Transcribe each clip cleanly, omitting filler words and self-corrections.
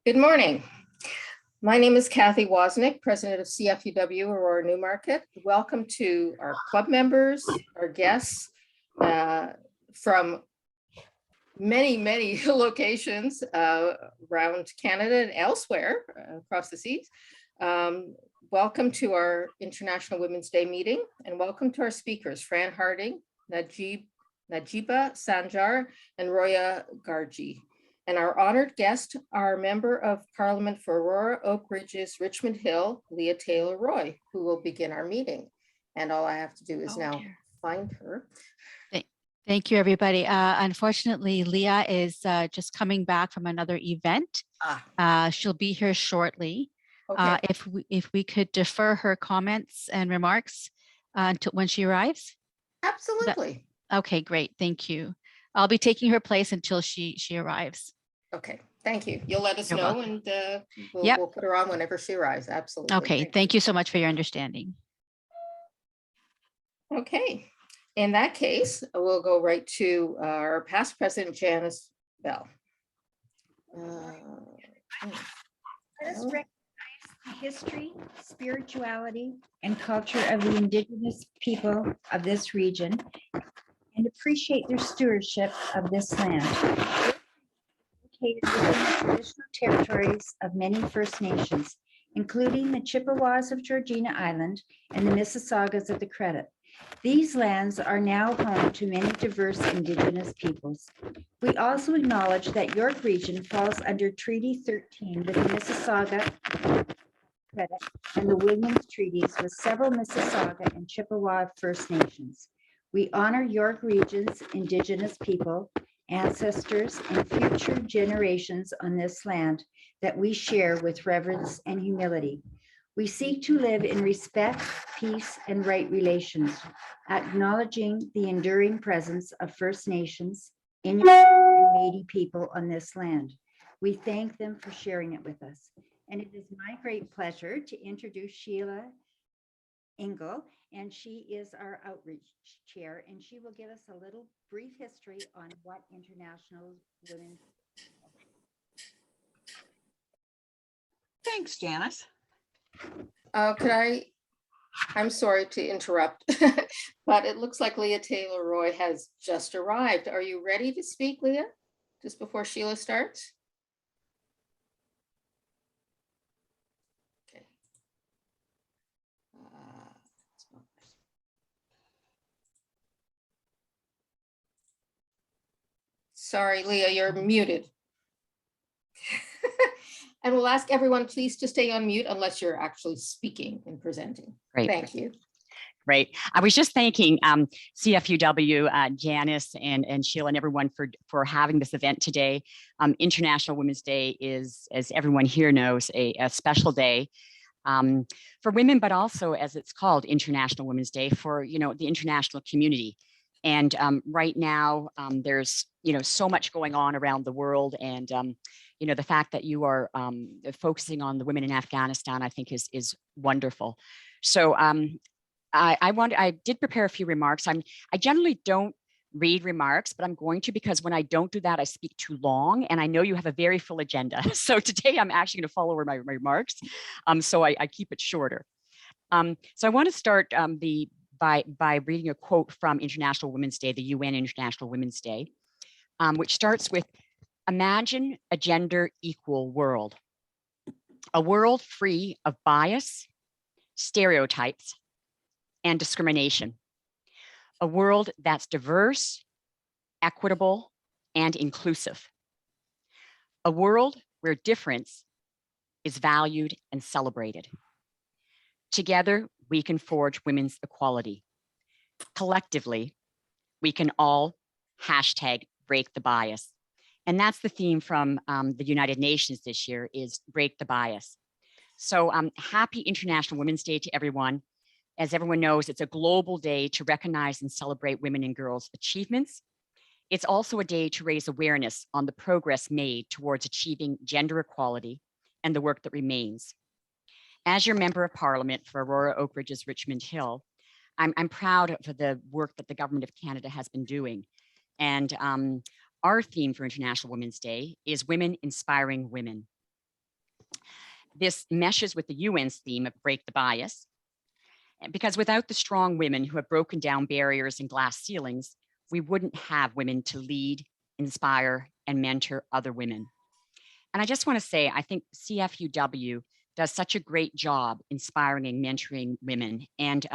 Good morning. My name is Kathy Wozniak, president of CFUW Aurora Newmarket. Welcome to our club members, our guests from many locations around Canada and elsewhere across the seas. Welcome to our International Women's Day meeting, and welcome to our speakers, Fran Harding, Najiba Sanjar, and Roya Garcia. And our honored guest, our Member of Parliament for Aurora, Oak Ridges, Richmond Hill, Leah Taylor-Roy, who will begin our meeting. And all I have to do is find her. Thank you, everybody. Unfortunately, Leah is just coming back from another event. She'll be here shortly. Okay. If we could defer her comments and remarks until when she arrives. Absolutely. Okay, great. Thank you. I'll be taking her place until she arrives. Okay, thank you. You'll let us You're know, welcome. and we'll put her on whenever she arrives. Absolutely. Okay, thank you so much for your understanding. Okay, in that case, we'll go right to our past president, Janice Bell. Let us recognize the history, spirituality, and culture of the Indigenous people of this region and appreciate their stewardship of this land. Located within the traditional territories of many First Nations, including the Chippewas of Georgina Island and the Mississaugas of the Credit. These lands are now home to many diverse Indigenous peoples. We also acknowledge that York Region falls under Treaty 13 with the Mississauga Credit and the Williams Treaties with several Mississauga and Chippewa First Nations. We honor York Region's Indigenous people, ancestors, and future generations on this land that we share with reverence and humility. We seek to live in respect, peace, and right relations, acknowledging the enduring presence of First Nations, Inuit, and Métis people on this land. We thank them for sharing it with us. And it is my great pleasure to introduce Sheila Engel, and she is our outreach chair, and she will give us a little brief history on what International Women's. Thanks, Janice. I'm sorry to interrupt, but it looks like Leah Taylor-Roy has just arrived. Are you ready to speak, Leah, just before Sheila starts? Okay. Sorry, Leah, you're muted. And we'll ask everyone, please, to stay on mute unless you're actually speaking and presenting. Great. Thank you. Great. I was just thanking CFUW, Janice and Sheila and everyone for having this event today. International Women's Day is, as everyone here knows, a special day for women, but also, as it's called, International Women's Day for the international community. And right now, there's so much going on around the world, and the fact that you are focusing on the women in Afghanistan, I think is wonderful. So I did prepare a few remarks. I generally don't read remarks, but I'm going to, because when I don't do that, I speak too long, and I know you have a very full agenda. So today I'm actually going to follow my remarks, so I keep it shorter. So I want to start by reading a quote from International Women's Day, the UN International Women's Day, which starts with, "Imagine a gender equal world, a world free of bias, stereotypes, and discrimination, a world that's diverse, equitable, and inclusive, a world where difference is valued and celebrated. Together, we can forge women's equality. Collectively, we can all #break the bias." And that's the theme from the United Nations this year, is break the bias. So happy International Women's Day to everyone. As everyone knows, it's a global day to recognize and celebrate women and girls' achievements. It's also a day to raise awareness on the progress made towards achieving gender equality and the work that remains. As your Member of Parliament for Aurora, Oak Ridges, Richmond Hill, I'm proud of the work that the Government of Canada has been doing. And our theme for International Women's Day is Women Inspiring Women. This meshes with the UN's theme of break the bias, because without the strong women who have broken down barriers and glass ceilings, we wouldn't have women to lead, inspire, and mentor other women. And I just want to say, I think CFUW does such a great job inspiring and mentoring women. And,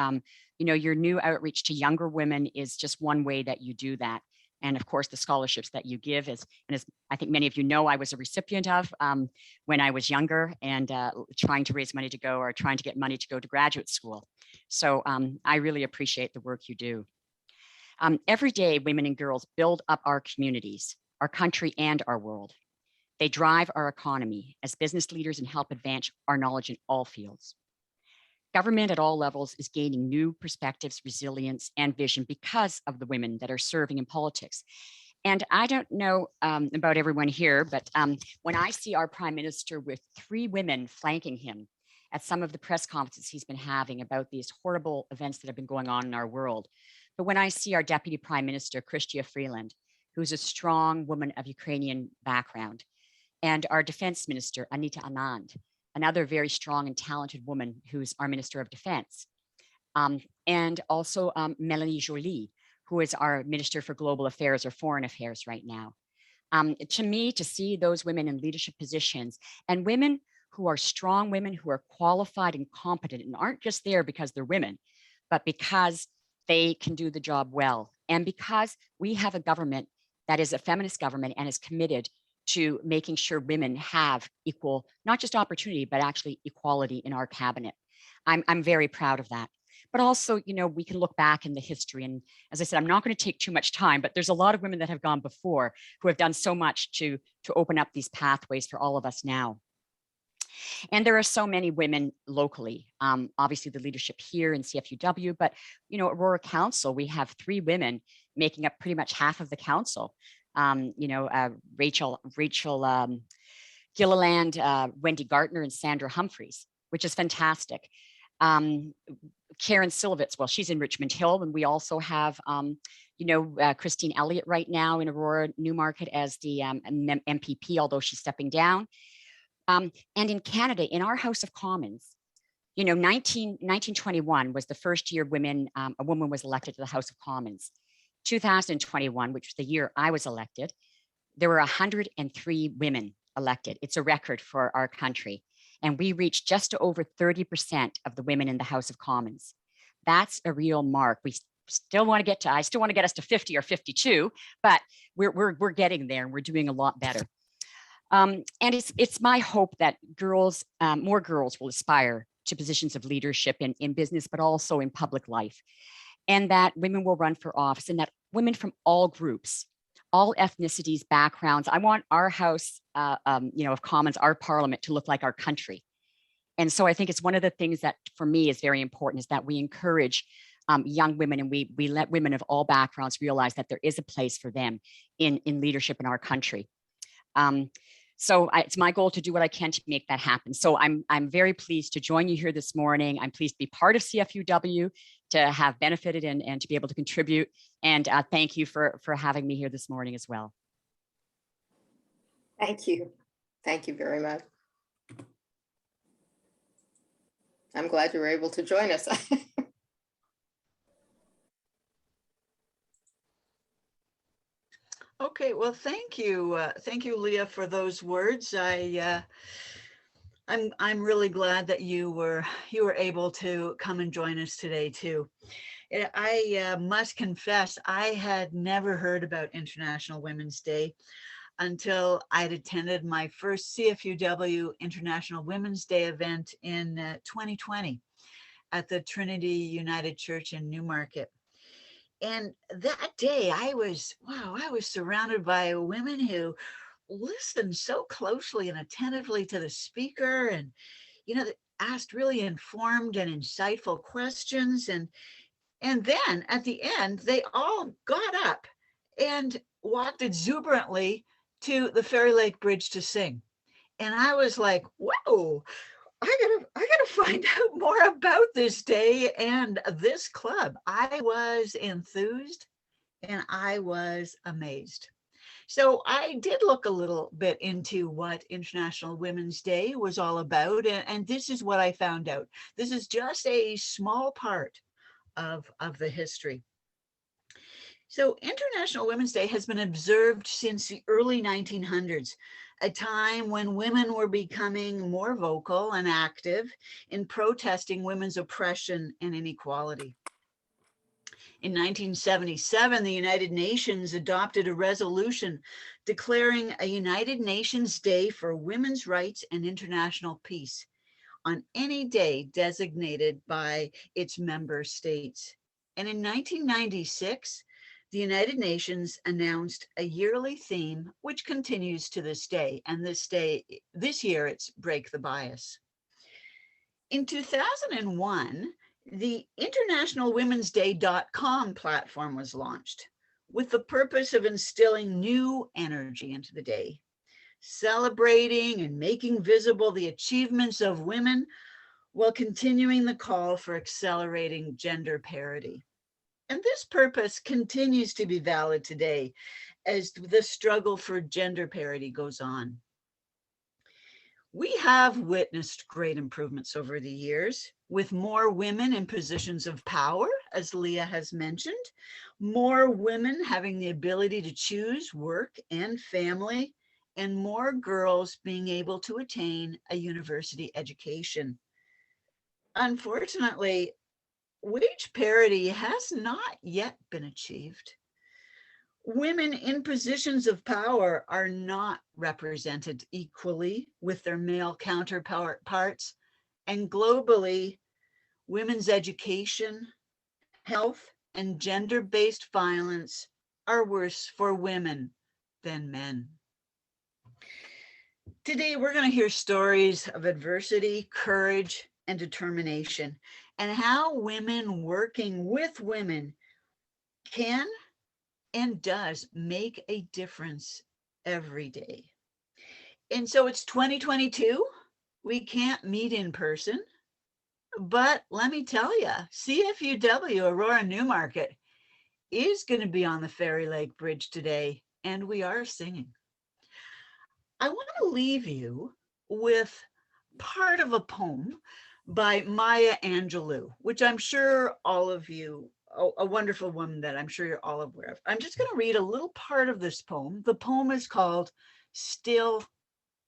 you know, your new outreach to younger women is just one way that you do that. And of course, the scholarships that you give is, and as I think many of you know, I was a recipient of when I was younger and trying to raise money to go, or trying to get money to go to graduate school. So I really appreciate the work you do. Every day, women and girls build up our communities, our country, and our world. They drive our economy as business leaders and help advance our knowledge in all fields. Government at all levels is gaining new perspectives, resilience, and vision because of the women that are serving in politics. And I don't know about everyone here, but when I see our Prime Minister with 3 women flanking him at some of the press conferences he's been having about these horrible events that have been going on in our world, but when I see our Deputy Prime Minister, Chrystia Freeland, who's a strong woman of Ukrainian background, and our Defense Minister, Anita Anand, another very strong and talented woman who's our Minister of Defense. And also Melanie Joly, who is our Minister for Global Affairs or Foreign Affairs right now. To me, to see those women in leadership positions and women who are strong women, who are qualified and competent and aren't just there because they're women, but because they can do the job well. And because we have a government that is a feminist government and is committed to making sure women have equal, not just opportunity, but actually equality in our cabinet. I'm very proud of that. But also, you know, we can look back in the history. And as I said, I'm not going to take too much time, but there's a lot of women that have gone before who have done so much to open up these pathways for all of us now. And there are so many women locally, obviously the leadership here in CFUW, but, you know, Aurora Council, we have 3 women making up pretty much half of the council. You know, Rachel Gilliland, Wendy Gartner, and Sandra Humphreys, which is fantastic. Karen Silovitz, well, she's in Richmond Hill, and we also have, you know, Christine Elliott right now in Aurora Newmarket as the MPP, although she's stepping down. And in Canada, in our House of Commons, you know, 1921 was the first year a woman was elected to the House of Commons. 2021, which was the year I was elected, there were 103 women elected. It's a record for our country. And we reached just over 30% of the women in the House of Commons. That's a real mark. We still want to get to, I still want to get us to 50 or 52, but we're getting there and we're doing a lot better. And it's my hope that girls, more girls will aspire to positions of leadership in business, but also in public life. And that women will run for office, and that women from all groups, all ethnicities, backgrounds. I want our House, you know, of Commons, our Parliament, to look like our country. And so I think it's one of the things that for me is very important, is that we encourage young women, and we let women of all backgrounds realize that there is a place for them in leadership in our country. So it's my goal to do what I can to make that happen. So I'm very pleased to join you here this morning. I'm pleased to be part of CFUW, to have benefited and to be able to contribute. And thank you for having me here this morning as well. Thank you. Thank you very much. I'm glad you were able to join us. Okay, well, thank you, Leah, for those words. I'm really glad that you were able to come and join us today too. I must confess, I had never heard about International Women's Day until I'd attended my first CFUW International Women's Day event in 2020 at the Trinity United Church in Newmarket. And that day I was surrounded by women who listened so closely and attentively to the speaker, and, you know, asked really informed and insightful questions. And then at the end, they all got up and walked exuberantly to the Fairy Lake Bridge to sing. And I was like, whoa, I gotta find out more about this day and this club. I was enthused and I was amazed. So I did look a little bit into what International Women's Day was all about, and this is what I found out. This is just a small part of the history. So International Women's Day has been observed since the early 1900s, a time when women were becoming more vocal and active in protesting women's oppression and inequality. In 1977, the United Nations adopted a resolution declaring a United Nations Day for Women's Rights and International Peace on any day designated by its member states. And in 1996, the United Nations announced a yearly theme, which continues to this day. And this year, it's Break the Bias. In 2001, the internationalwomensday.com platform was launched with the purpose of instilling new energy into the day, celebrating and making visible the achievements of women while continuing the call for accelerating gender parity. And this purpose continues to be valid today as the struggle for gender parity goes on. We have witnessed great improvements over the years, with more women in positions of power, as Leah has mentioned, more women having the ability to choose work and family, and more girls being able to attain a university education. Unfortunately, wage parity has not yet been achieved. Women in positions of power are not represented equally with their male counterparts, and globally, women's education, health, and gender-based violence are worse for women than men. Today, we're going to hear stories of adversity, courage, and determination, and how women working with women can and does make a difference every day. And so it's 2022. We can't meet in person, but let me tell you, CFUW Aurora Newmarket is going to be on the Ferry Lake Bridge today, and we are singing. I want to leave you with part of a poem by Maya Angelou, which I'm sure all of you, a wonderful woman that I'm sure you're all aware of. I'm just going to read a little part of this poem. The poem is called Still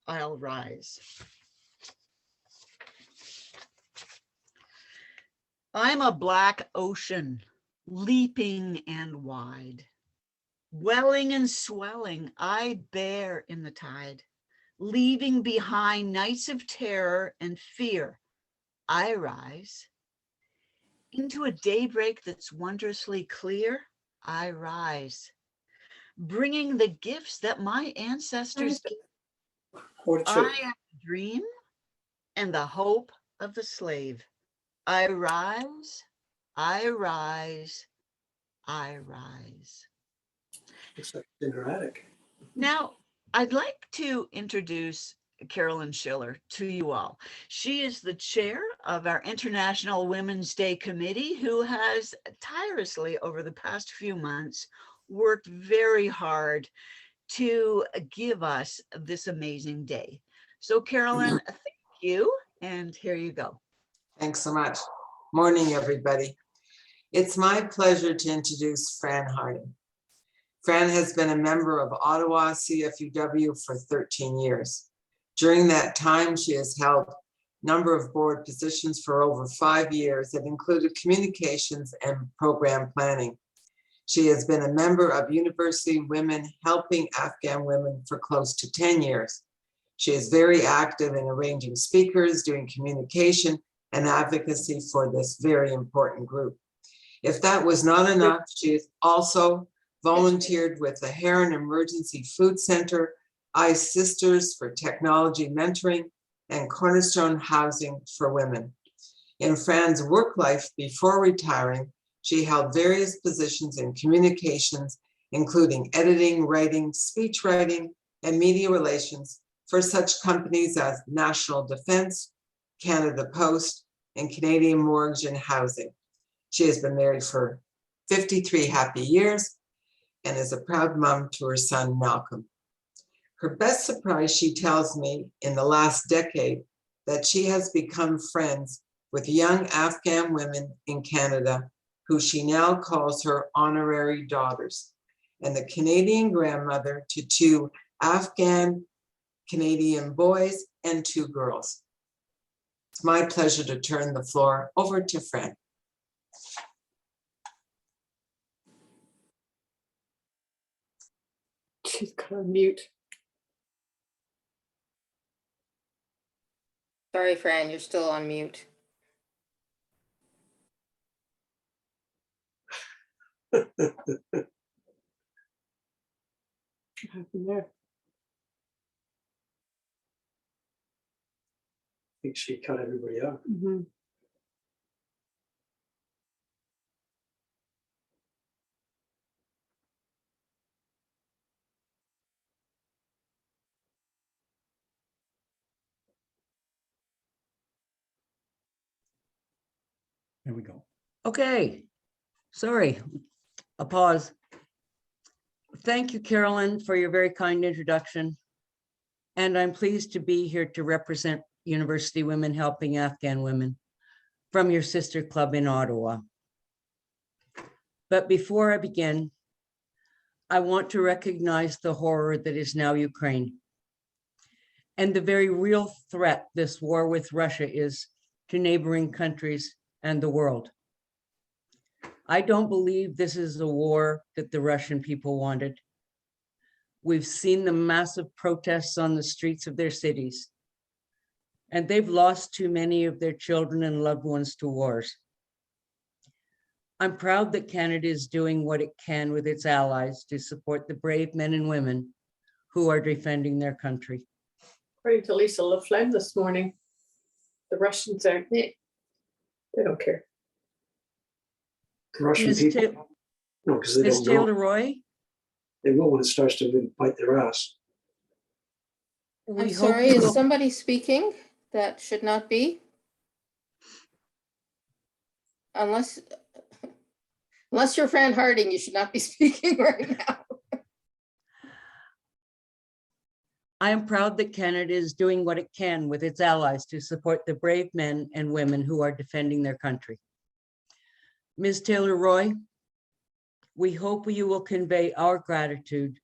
I'll Rise. I'm a black ocean, leaping and wide. Welling and swelling, I bear in the tide. Leaving behind nights of terror and fear, I rise. Into a daybreak that's wondrously clear, I rise. Bringing the gifts that my ancestors gave. I am the dream and the hope of the slave. I rise, I rise, I rise. It's dramatic. Now, I'd like to introduce Carolyn Schiller to you all. She is the chair of our International Women's Day Committee, who has tirelessly over the past few months worked very hard to give us this amazing day. So Carolyn, thank you, and here you go. Thanks so much. Morning, everybody. It's my pleasure to introduce Fran Harding. Fran has been a member of Ottawa CFUW for 13 years. During that time, she has held a number of board positions for over 5 years that included communications and program planning. She has been a member of University Women Helping Afghan Women for close to 10 years. She is very active in arranging speakers, doing communication and advocacy for this very important group. If that was not enough, she has also volunteered with the Heron Emergency Food Center, ICE Sisters for Technology Mentoring, and Cornerstone Housing for Women. In Fran's work life before retiring, she held various positions in communications, including editing, writing, speech writing, and media relations for such companies as National Defence, Canada Post, and Canadian Mortgage and Housing. She has been married for 53 happy years. and is a proud mom to her son, Malcolm. Her best surprise, she tells me, in the last decade, that she has become friends with young Afghan women in Canada who she now calls her honorary daughters, and the Canadian grandmother to 2 Afghan Canadian boys and 2 girls. It's my pleasure to turn the floor over to Fran. She's got on mute. Sorry, Fran, you're still on mute. What happened there? I think she cut everybody out. There we go. Okay, sorry, a pause. Thank you, Carolyn, for your very kind introduction. And I'm pleased to be here to represent University Women Helping Afghan Women from your sister club in Ottawa. But before I begin, I want to recognize the horror that is now Ukraine and the very real threat this war with Russia is to neighboring countries and the world. I don't believe this is a war that the Russian people wanted. We've seen the massive protests on the streets of their cities, and they've lost too many of their children and loved ones to wars. I'm proud that Canada is doing what it can with its allies to support the brave men and women who are defending their country. According to Lisa LaFlemme this morning, the Russians are, they don't care. The Russian Ms. people, no, because they Ms. don't know. Taylor-Roy, They will when it starts to really bite their ass. I'm sorry, is somebody speaking that should not be? Unless you're Fran Harding, you should not be speaking right now. I am proud that Canada is doing what it can with its allies to support the brave men and women who are defending their country. Ms. Taylor-Roy, we hope you will convey our gratitude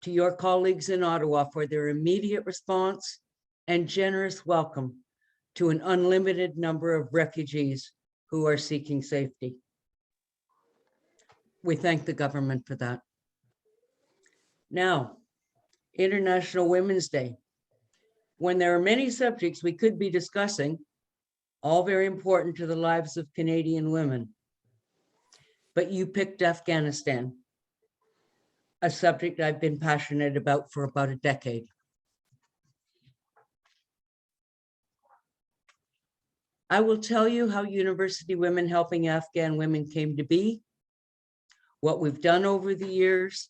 to your colleagues in Ottawa for their immediate response and generous welcome to an unlimited number of refugees who are seeking safety. We thank the government for that. Now, International Women's Day. When there are many subjects we could be discussing, all very important to the lives of Canadian women, but you picked Afghanistan, a subject I've been passionate about for about a decade. I will tell you how University Women Helping Afghan Women came to be, what we've done over the years,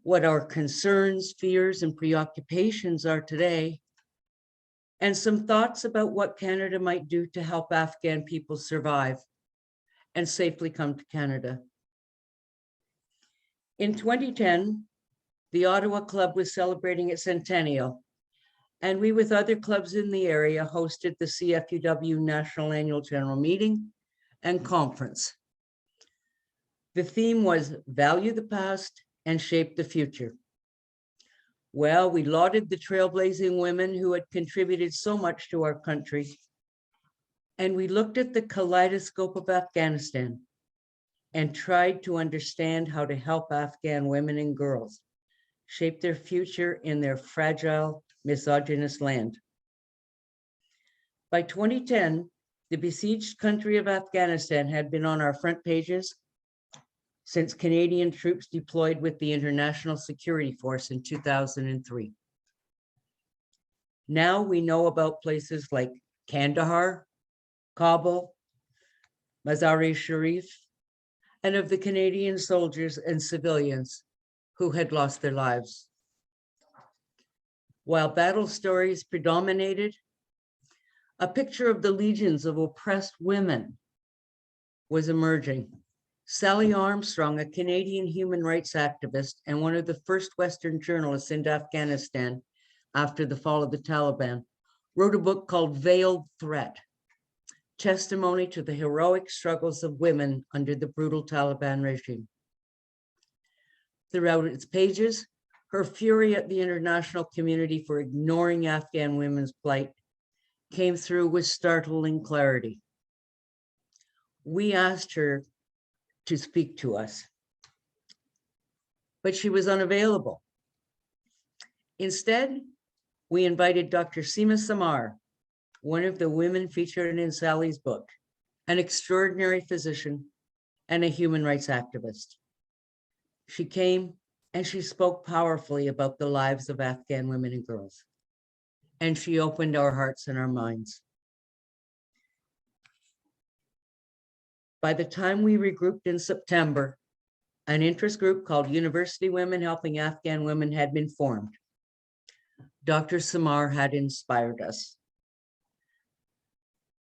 what our concerns, fears, and preoccupations are today, and some thoughts about what Canada might do to help Afghan people survive and safely come to Canada. In 2010, the Ottawa Club was celebrating its centennial, and we, with other clubs in the area, hosted the CFUW National Annual General Meeting and Conference. The theme was Value the Past and Shape the Future. Well, we lauded the trailblazing women who had contributed so much to our country, and we looked at the kaleidoscope of Afghanistan and tried to understand how to help Afghan women and girls shape their future in their fragile, misogynist land. By 2010, the besieged country of Afghanistan had been on our front pages since Canadian troops deployed with the International Security Force in 2003. Now we know about places like Kandahar, Kabul, Mazar-e-Sharif, and of the Canadian soldiers and civilians who had lost their lives. While battle stories predominated, a picture of the legions of oppressed women was emerging Sally Armstrong, a Canadian human rights activist and one of the first Western journalists into Afghanistan after the fall of the Taliban, wrote a book called Veiled Threat: Testimony to the Heroic Struggles of Women Under the Brutal Taliban Regime. Throughout its pages, her fury at the international community for ignoring Afghan women's plight came through with startling clarity. We asked her to speak to us, but she was unavailable. Instead, we invited Dr. Seema Samar, one of the women featured in Sally's book, an extraordinary physician and a human rights activist. She came and she spoke powerfully about the lives of Afghan women and girls, and she opened our hearts and our minds. By the time we regrouped in September, an interest group called University Women Helping Afghan Women had been formed. Dr. Samar had inspired us.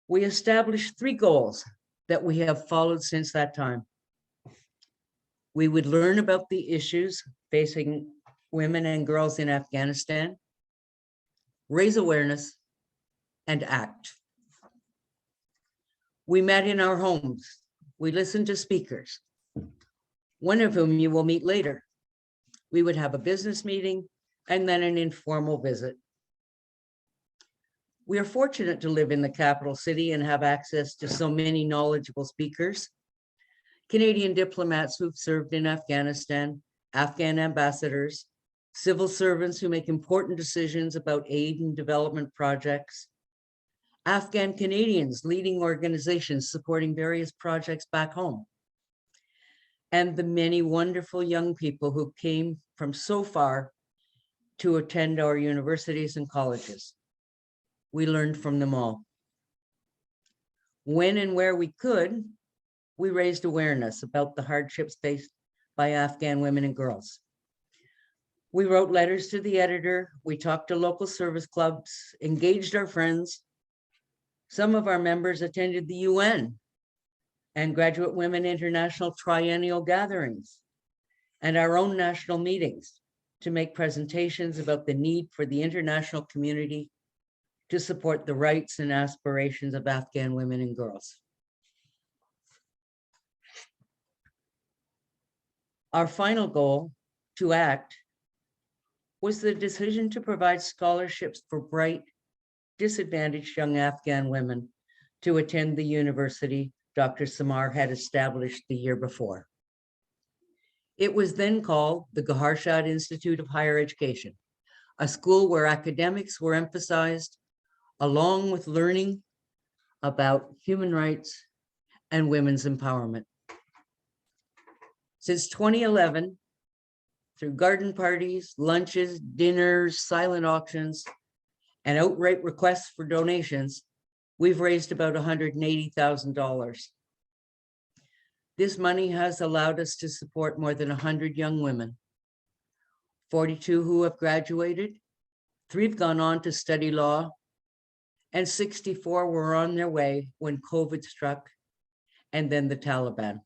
We established 3 goals that we have followed since that time. We would learn about the issues facing women and girls in Afghanistan, raise awareness, and act. We met in our homes. We listened to speakers, one of whom you will meet later. We would have a business meeting and then an informal visit. We are fortunate to live in the capital city and have access to so many knowledgeable speakers, Canadian diplomats who've served in Afghanistan, Afghan ambassadors, civil servants who make important decisions about aid and development projects, Afghan Canadians leading organizations supporting various projects back home, and the many wonderful young people who came from so far to attend our universities and colleges. We learned from them all. When and where we could, we raised awareness about the hardships faced by Afghan women and girls. We wrote letters to the editor, we talked to local service clubs, engaged our friends. Some of our members attended the UN and Graduate Women International triennial gatherings and our own national meetings to make presentations about the need for the international community to support the rights and aspirations of Afghan women and girls. Our final goal, to act, was the decision to provide scholarships for bright, disadvantaged young Afghan women to attend the university Dr. Samar had established the year before. It was then called the Gaharshad Institute of Higher Education, a school where academics were emphasized, along with learning about human rights and women's empowerment. Since 2011, through garden parties, lunches, dinners, silent auctions, and outright requests for donations, we've raised about $180,000. This money has allowed us to support more than 100 young women, 42 who have graduated, 3 have gone on to study law, and 64 were on their way when COVID struck, and then the Taliban.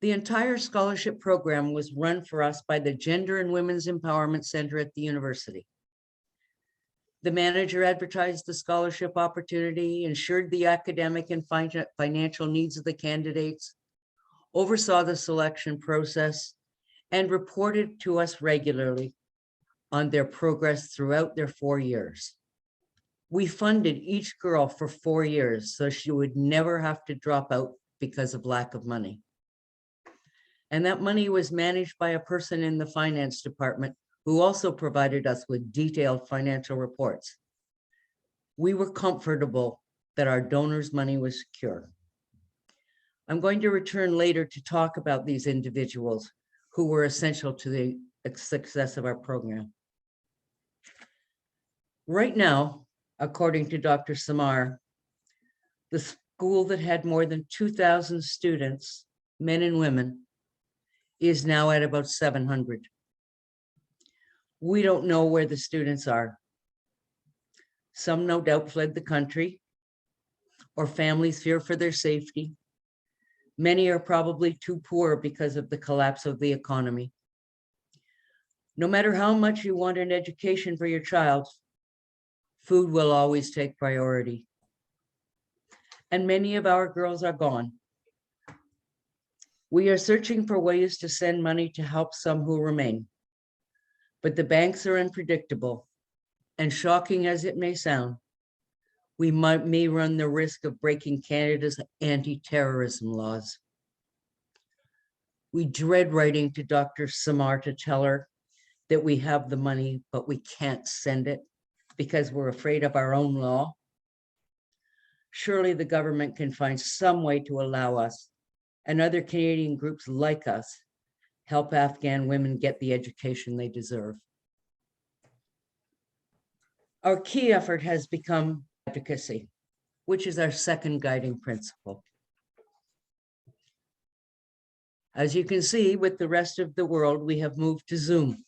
The entire scholarship program was run for us by the Gender and Women's Empowerment Center at the university. The manager advertised the scholarship opportunity, ensured the academic and financial needs of the candidates, oversaw the selection process, and reported to us regularly on their progress throughout their 4 years. We funded each girl for 4 years so she would never have to drop out because of lack of money. And that money was managed by a person in the finance department who also provided us with detailed financial reports. We were comfortable that our donors' money was secure. I'm going to return later to talk about these individuals who were essential to the success of our program. Right now, according to Dr. Samar, the school that had more than 2,000 students, men and women, is now at about 700. We don't know where the students are. Some no doubt fled the country, or families fear for their safety. Many are probably too poor because of the collapse of the economy. No matter how much you want an education for your child, food will always take priority. And many of our girls are gone. We are searching for ways to send money to help some who remain. But the banks are unpredictable, and shocking as it may sound, we may run the risk of breaking Canada's anti-terrorism laws. We dread writing to Dr. Samar to tell her that we have the money, but we can't send it because we're afraid of our own law. Surely the government can find some way to allow us and other Canadian groups like us help Afghan women get the education they deserve. Our key effort has become advocacy, which is our second guiding principle. As you can see, with the rest of the world, we have moved to Zoom,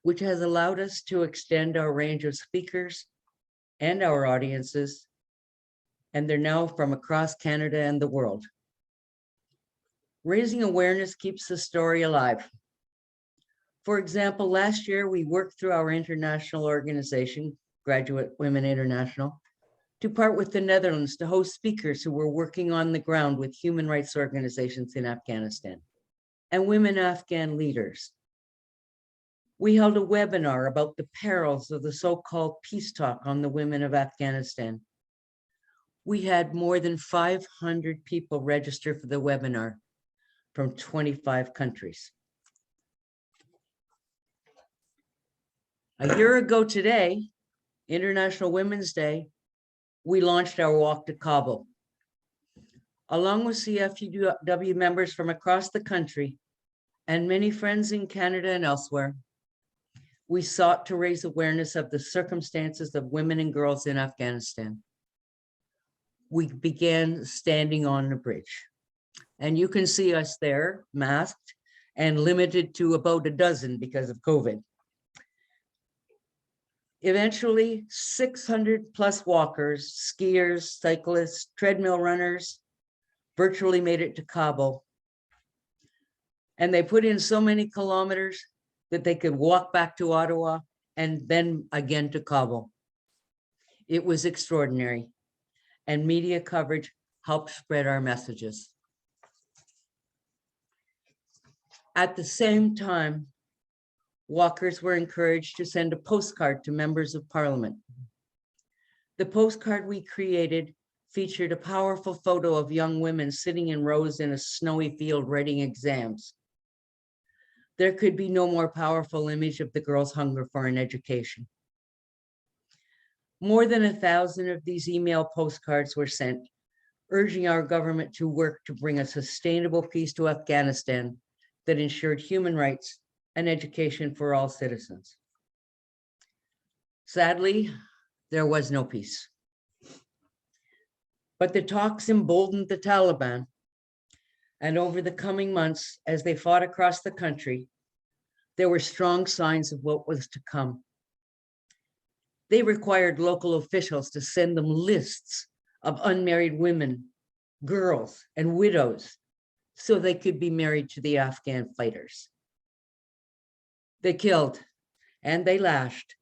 which has allowed us to extend our range of speakers and our audiences, and they're now from across Canada and the world. Raising awareness keeps the story alive. For example, last year we worked through our international organization, Graduate Women International, to part with the Netherlands to host speakers who were working on the ground with human rights organizations in Afghanistan and women Afghan leaders. We held a webinar about the perils of the so-called peace talk on the women of Afghanistan. We had more than 500 people register for the webinar from 25 countries. A year ago today, International Women's Day, we launched our walk to Kabul. Along with CFUW members from across the country and many friends in Canada and elsewhere, we sought to raise awareness of the circumstances of women and girls in Afghanistan. We began standing on the bridge. And you can see us there, masked and limited to about a dozen because of COVID. Eventually, 600 plus walkers, skiers, cyclists, treadmill runners virtually made it to Kabul. And they put in so many kilometers that they could walk back to Ottawa and then again to Kabul. It was extraordinary, and media coverage helped spread our messages. At the same time, walkers were encouraged to send a postcard to members of Parliament. The postcard we created featured a powerful photo of young women sitting in rows in a snowy field writing exams. There could be no more powerful image of the girls' hunger for an education. More than 1,000 of these email postcards were sent, urging our government to work to bring a sustainable peace to Afghanistan that ensured human rights and education for all citizens. Sadly, there was no peace. But the talks emboldened the Taliban, and over the coming months, as they fought across the country, there were strong signs of what was to come. They required local officials to send them lists of unmarried women, girls, and widows so they could be married to the Afghan fighters. They killed, and they lashed,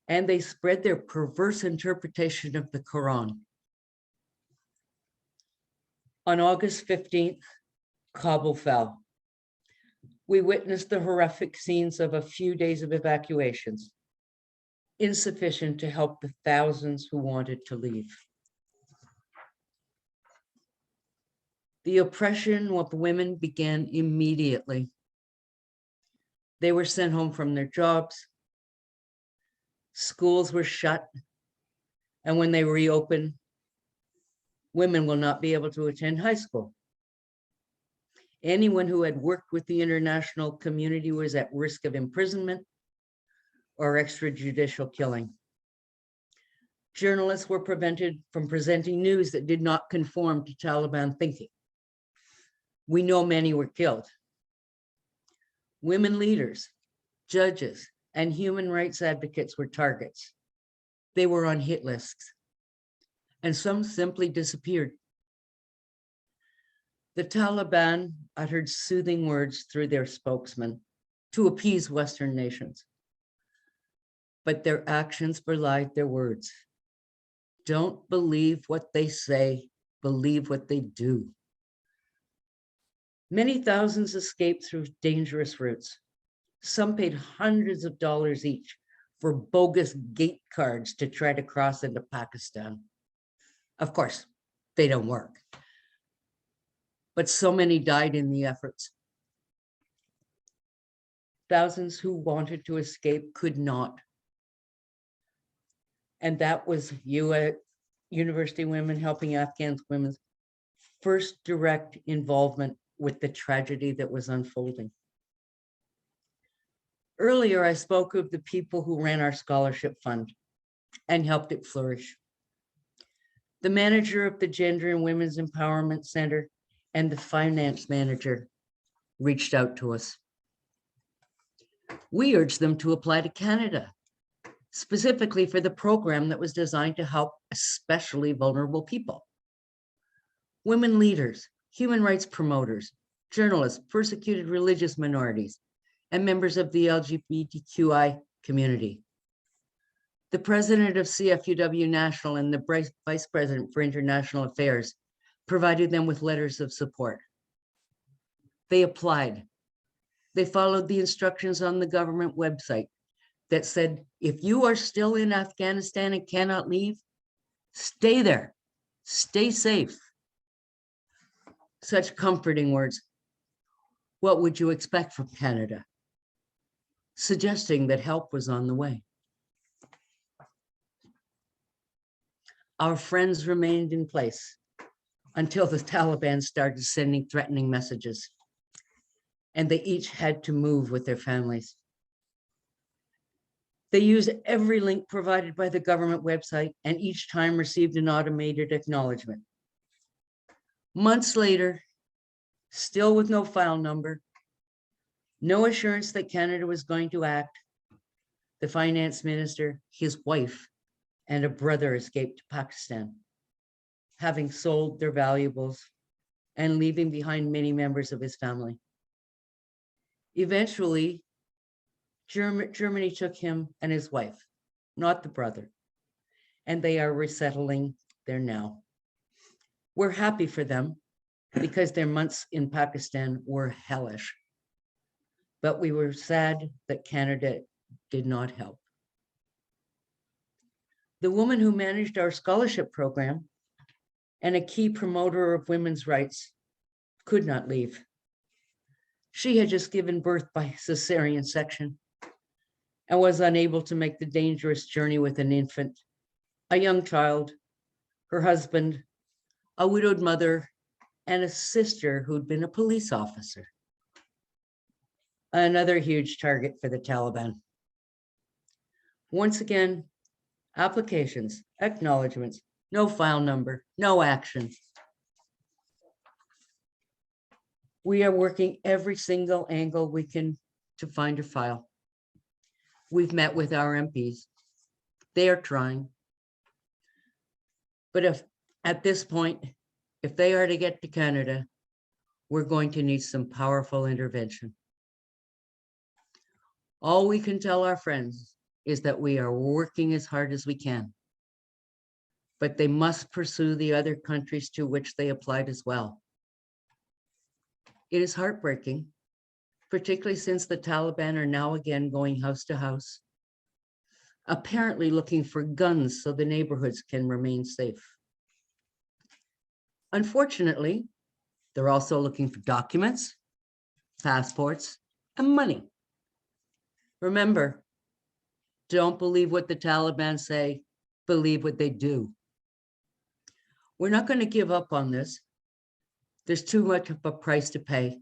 and they spread their perverse interpretation of the Quran. On August 15th, Kabul fell. We witnessed the horrific scenes of a few days of evacuations, insufficient to help the thousands who wanted to leave. The oppression of women began immediately. They were sent home from their jobs. Schools were shut. And when they reopen, women will not be able to attend high school. Anyone who had worked with the international community was at risk of imprisonment or extrajudicial killing. Journalists were prevented from presenting news that did not conform to Taliban thinking. We know many were killed. Women leaders, judges, and human rights advocates were targets. They were on hit lists, and some simply disappeared. The Taliban uttered soothing words through their spokesman to appease Western nations, but their actions belied their words. Don't believe what they say, believe what they do. Many thousands escaped through dangerous routes. Some paid hundreds of dollars each for bogus gate cards to try to cross into Pakistan. Of course, they don't work. But so many died in the efforts. Thousands who wanted to escape could not. And that was University Women Helping Afghan Women's first direct involvement with the tragedy that was unfolding. Earlier, I spoke of the people who ran our scholarship fund and helped it flourish. The manager of the Gender and Women's Empowerment Center and the finance manager reached out to us. We urged them to apply to Canada, specifically for the program that was designed to help especially vulnerable people. Women leaders, human rights promoters, journalists, persecuted religious minorities, and members of the LGBTQI community. The president of CFUW National and the vice president for international affairs provided them with letters of support. They applied. They followed the instructions on the government website that said, if you are still in Afghanistan and cannot leave, stay there, stay safe. Such comforting words. What would you expect from Canada? Suggesting that help was on the way. Our friends remained in place until the Taliban started sending threatening messages, and they each had to move with their families. They used every link provided by the government website and each time received an automated acknowledgement. Months later, still with no file number, no assurance that Canada was going to act, the finance minister, his wife, and a brother escaped to Pakistan, having sold their valuables and leaving behind many members of his family. Eventually, Germany took him and his wife, not the brother, and they are resettling there now. We're happy for them because their months in Pakistan were hellish, but we were sad that Canada did not help. The woman who managed our scholarship program and a key promoter of women's rights could not leave. She had just given birth by cesarean section and was unable to make the dangerous journey with an infant, a young child, her husband, a widowed mother, and a sister who'd been a police officer. Another huge target for the Taliban. Once again, applications, acknowledgements, no file number, no action. We are working every single angle we can to find a file. We've met with our MPs. They are trying. But if at this point, if they are to get to Canada, we're going to need some powerful intervention. All we can tell our friends is that we are working as hard as we can, but they must pursue the other countries to which they applied as well. It is heartbreaking, particularly since the Taliban are now again going house to house, apparently looking for guns so the neighborhoods can remain safe. Unfortunately, they're also looking for documents, passports, and money. Remember, don't believe what the Taliban say, believe what they do. We're not going to give up on this. There's too much of a price to pay,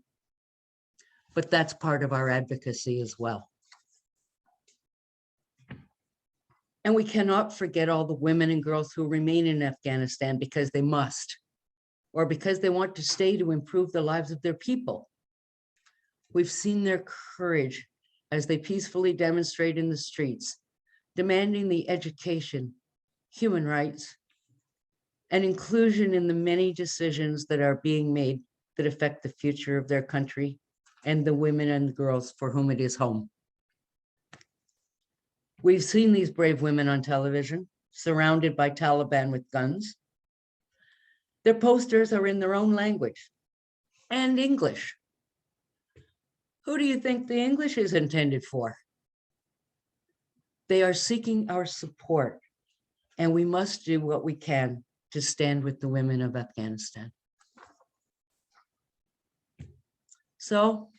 but that's part of our advocacy as well. And we cannot forget all the women and girls who remain in Afghanistan because they must, or because they want to stay to improve the lives of their people. We've seen their courage as they peacefully demonstrate in the streets, demanding the education, human rights, and inclusion in the many decisions that are being made that affect the future of their country and the women and girls for whom it is home. We've seen these brave women on television, surrounded by Taliban with guns. Their posters are in their own language and English. Who do you think the English is intended for? They are seeking our support, and we must do what we can to stand with the women of Afghanistan. So,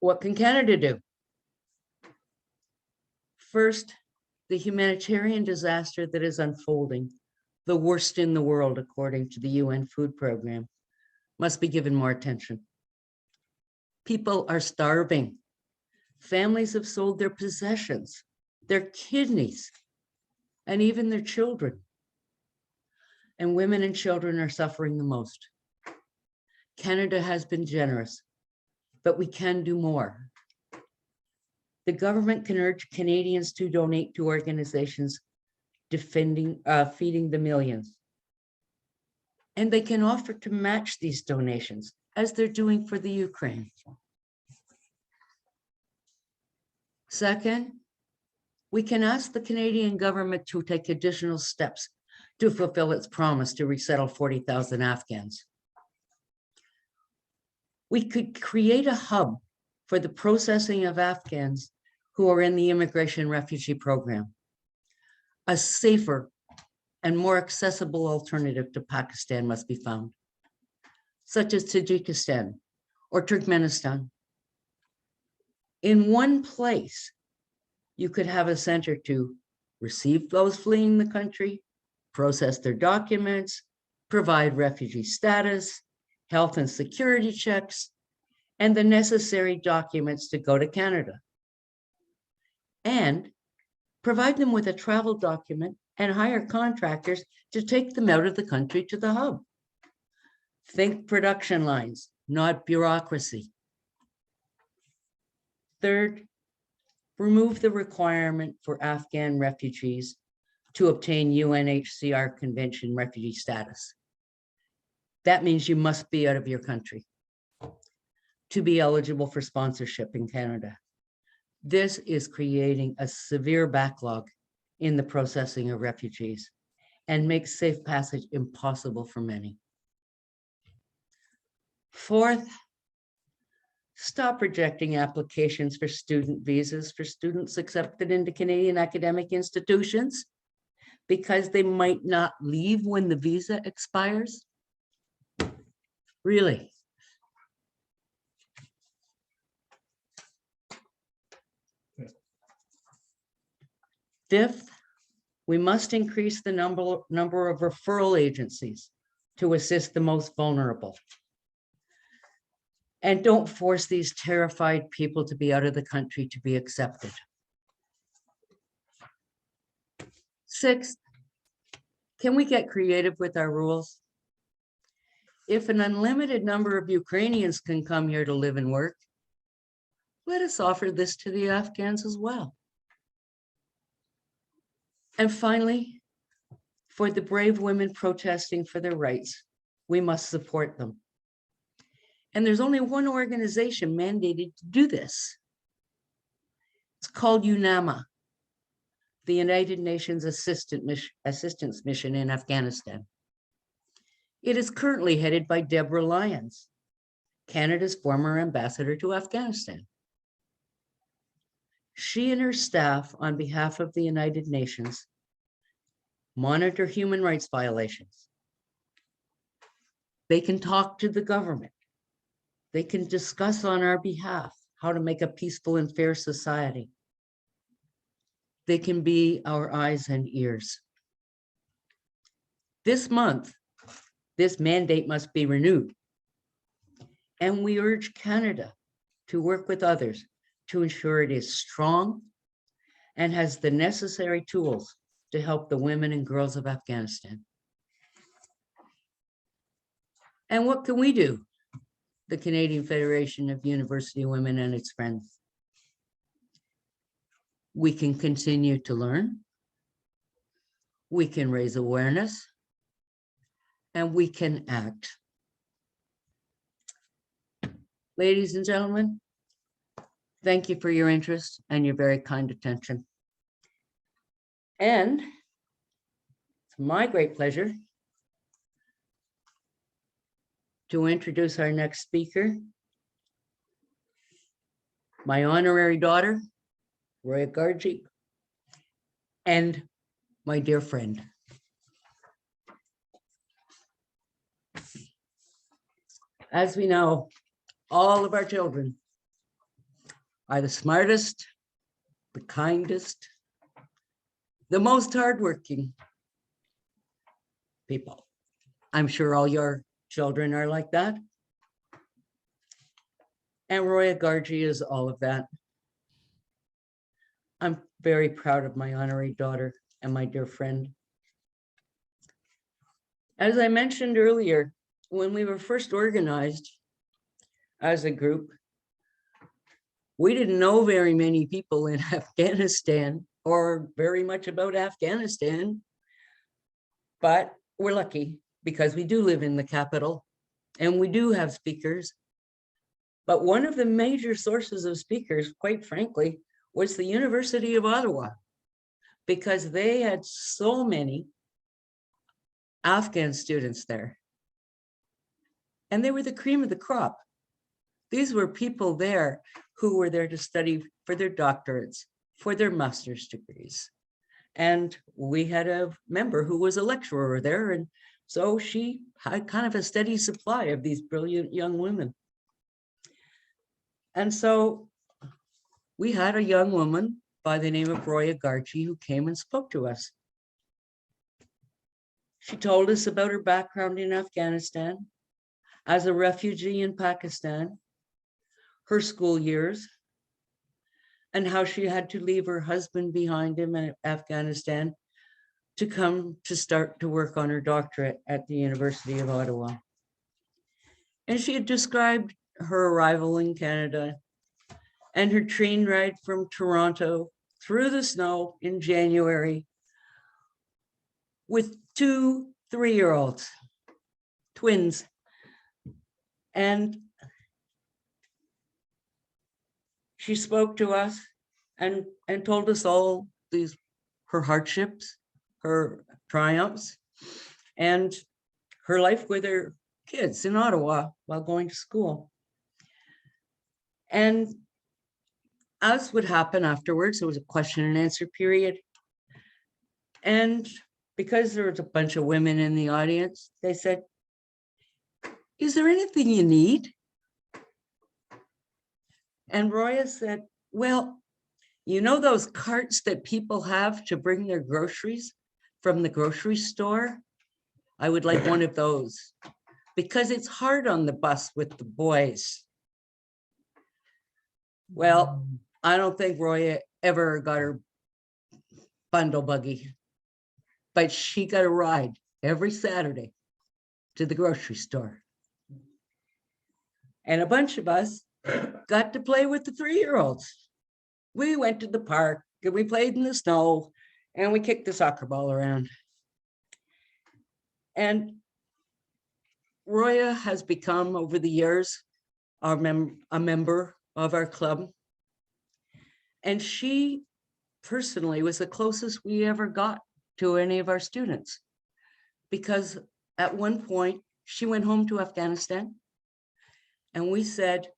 what can Canada do? First, the humanitarian disaster that is unfolding, the worst in the world according to the UN Food Program, must be given more attention. People are starving. Families have sold their possessions, their kidneys, and even their children. And women and children are suffering the most. Canada has been generous, but we can do more. The government can urge Canadians to donate to organizations feeding the millions. And they can offer to match these donations, as they're doing for the Ukraine. Second, we can ask the Canadian government to take additional steps to fulfill its promise to resettle 40,000 Afghans. We could create a hub for the processing of Afghans who are in the immigration refugee program, a safer and more accessible alternative to Pakistan must be found, such as Tajikistan or Turkmenistan. In one place, you could have a center to receive those fleeing the country, process their documents, provide refugee status, health and security checks, and the necessary documents to go to Canada. And provide them with a travel document and hire contractors to take them out of the country to the hub. Think production lines, not bureaucracy. Third, remove the requirement for Afghan refugees to obtain UNHCR Convention refugee status. That means you must be out of your country to be eligible for sponsorship in Canada. This is creating a severe backlog in the processing of refugees and makes safe passage impossible for many. Fourth, stop rejecting applications for student visas for students accepted into Canadian academic institutions because they might not leave when the visa expires. Really? Fifth, we must increase the number of referral agencies to assist the most vulnerable. And don't force these terrified people to be out of the country to be accepted. Sixth, can we get creative with our rules? If an unlimited number of Ukrainians can come here to live and work, let us offer this to the Afghans as well. And finally, for the brave women protesting for their rights, we must support them. And there's only one organization mandated to do this. It's called UNAMA, the United Nations Assistance Mission in Afghanistan. It is currently headed by Deborah Lyons, Canada's former ambassador to Afghanistan. She and her staff, on behalf of the United Nations, monitor human rights violations. They can talk to the government. They can discuss on our behalf how to make a peaceful and fair society. They can be our eyes and ears. This month, this mandate must be renewed. And we urge Canada to work with others to ensure it is strong and has the necessary tools to help the women and girls of Afghanistan. And what can we do? The Canadian Federation of University Women and its friends. We can continue to learn. We can raise awareness. And we can act. ladies and gentlemen, thank you for your interest and your very kind attention. And it's my great pleasure to introduce our next speaker, my honorary daughter, Roya Garcia, and my dear friend. As we know, all of our children are the smartest, the kindest, the most hardworking people. I'm sure all your children are like that. And Roya Garcia is all of that. I'm very proud of my honorary daughter and my dear friend. As I mentioned earlier, when we were first organized as a group, we didn't know very many people in Afghanistan or very much about Afghanistan, but we're lucky because we do live in the capital and we do have speakers. But one of the major sources of speakers, quite frankly, was the University of Ottawa, because they had so many Afghan students there. And they were the cream of the crop. These were people there who were there to study for their doctorates, for their master's degrees. And we had a member who was a lecturer there. And so she had kind of a steady supply of these brilliant young women. And so we had a young woman by the name of Roya Garcia who came and spoke to us. She told us about her background in Afghanistan, as a refugee in Pakistan, her school years, and how she had to leave her husband behind him in Afghanistan to come to start to work on her doctorate at the University of Ottawa. And she had described her arrival in Canada and her train ride from Toronto through the snow in January with 2 3-year-olds, twins. And she spoke to us and told us all these, her hardships, her triumphs, and her life with her kids in Ottawa while going to school. And as would happen afterwards, there was a question and answer period. And because there was a bunch of women in the audience, they said, "Is there anything you need?" And Roya said, "Well, you know those carts that people have to bring their groceries from the grocery store? I would like one of those because it's hard on the bus with the boys." Well, I don't think Roya ever got her bundle buggy, but she got a ride every Saturday to the grocery store. And a bunch of us got to play with the 3-year-olds. We went to the park and we played in the snow and we kicked the soccer ball around. And Roya has become, over the years, a member of our club. And she personally was the closest we ever got to any of our students, because at one point she went home to Afghanistan and we said,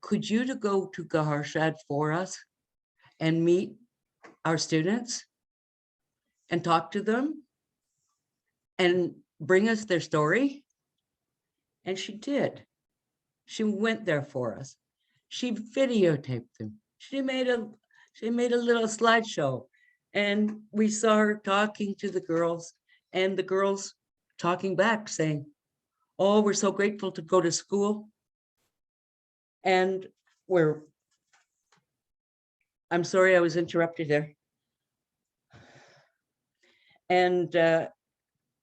"Could you go to Gaharshad for us and meet our students and talk to them and bring us their story?" And she did. She went there for us. She videotaped them. She made a little slideshow, and we saw her talking to the girls, and the girls talking back saying, "Oh, we're so grateful to go to school." And I'm sorry I was interrupted there. And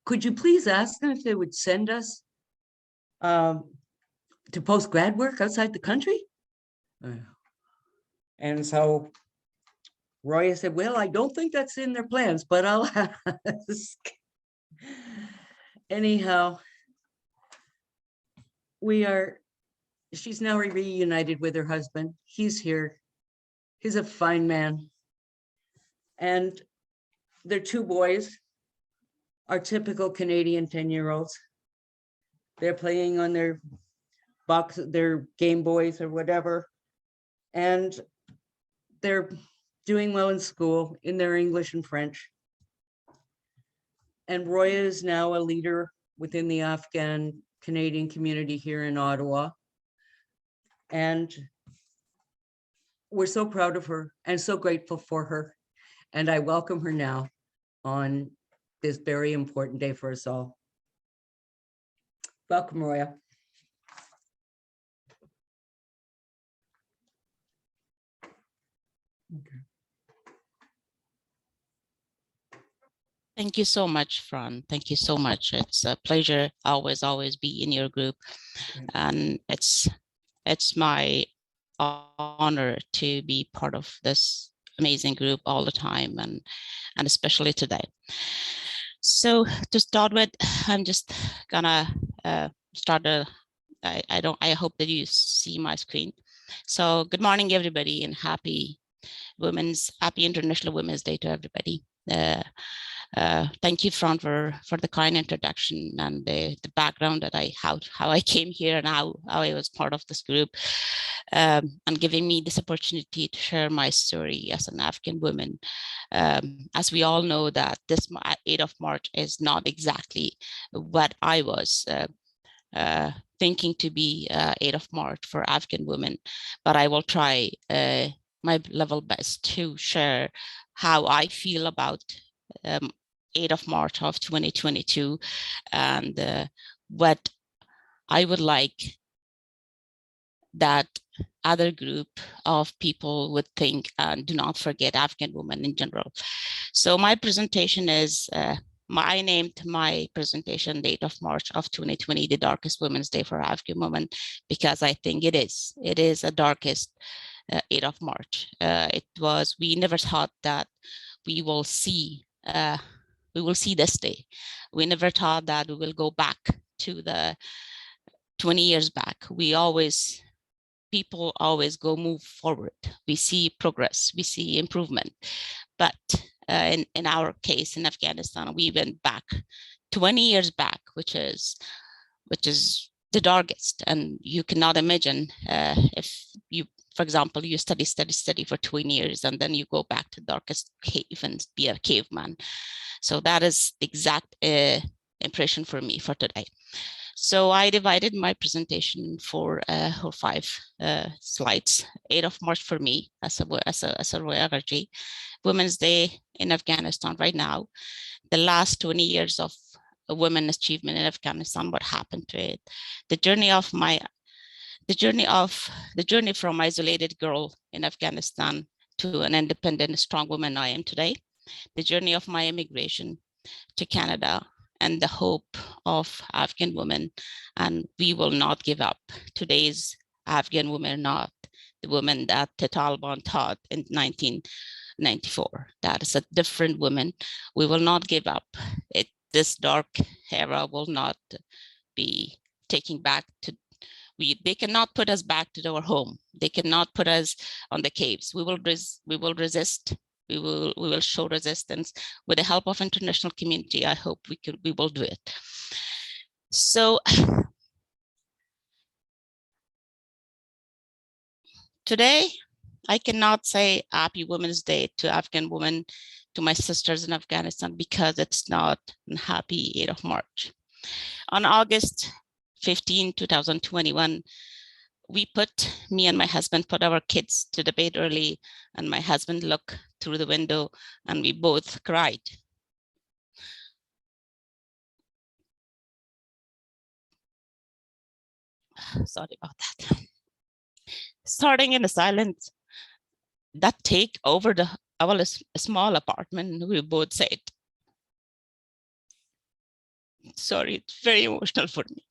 could you please ask them if they would send us to post grad work outside the country? And so Roya said, "Well, I don't think that's in their plans, but I'll ask." Anyhow, we are she's now reunited with her husband. He's here. He's a fine man. And their two boys are typical Canadian 10-year-olds. They're playing on their Game Boys or whatever. And they're doing well in school in their English and French. And Roya is now a leader within the Afghan Canadian community here in Ottawa. And we're so proud of her and so grateful for her. And I welcome her now on this very important day for us all. Welcome, Roya. Thank you so much, Fran. Thank you so much. It's a pleasure always be in your group. And it's my honor to be part of this amazing group all the time and especially today. So to start with, I'm just gonna start I hope that you see my screen. So good morning, everybody, and happy International Women's Day to everybody. Thank you, Fran, for the kind introduction and the background that how I came here and how I was part of this group, and giving me this opportunity to share my story as an African woman. As we all know that this 8th of March is not exactly what I was thinking to be 8th of March for Afghan women, but I will try my level best to share how I feel about 8th of March of 2022 and what I would like that other group of people would think and do not forget Afghan women in general. So my presentation is, I named my presentation 8th of March of 2020, the darkest Women's Day for Afghan women, because I think it is the darkest 8th of March. We never thought that we will see this day. We never thought that we will go back to the 20 years back. People always move forward. We see progress, we see improvement. But in our case in Afghanistan, we went back 20 years back, which is the darkest. And you cannot imagine if you, for example, you study for 20 years and then you go back to the darkest cave and be a caveman. So that is the exact impression for me for today. So I divided my presentation for 5 slides. 8th of March for me as a Roya Garcia, Women's Day in Afghanistan right now. The last 20 years of women achievement in Afghanistan, what happened to it? The journey from isolated girl in Afghanistan to an independent, strong woman I am today. The journey of my immigration to Canada and the hope of Afghan women. And we will not give up. Today's Afghan women are not the women that the Taliban taught in 1994. That is a different woman. We will not give up. This dark era will not be taken back to, they cannot put us back to our home. They cannot put us on the caves. We will resist. We will show resistance with the help of international community. I hope we will do it. So today, I cannot say Happy Women's Day to Afghan women, to my sisters in Afghanistan, because it's not a happy 8th of March. On August 15, 2021, me and my husband put our kids to the bed early, and my husband looked through the window and we both cried. Sorry about that. Starting in the silence that take over our small apartment, we both said, sorry, it's very emotional for me.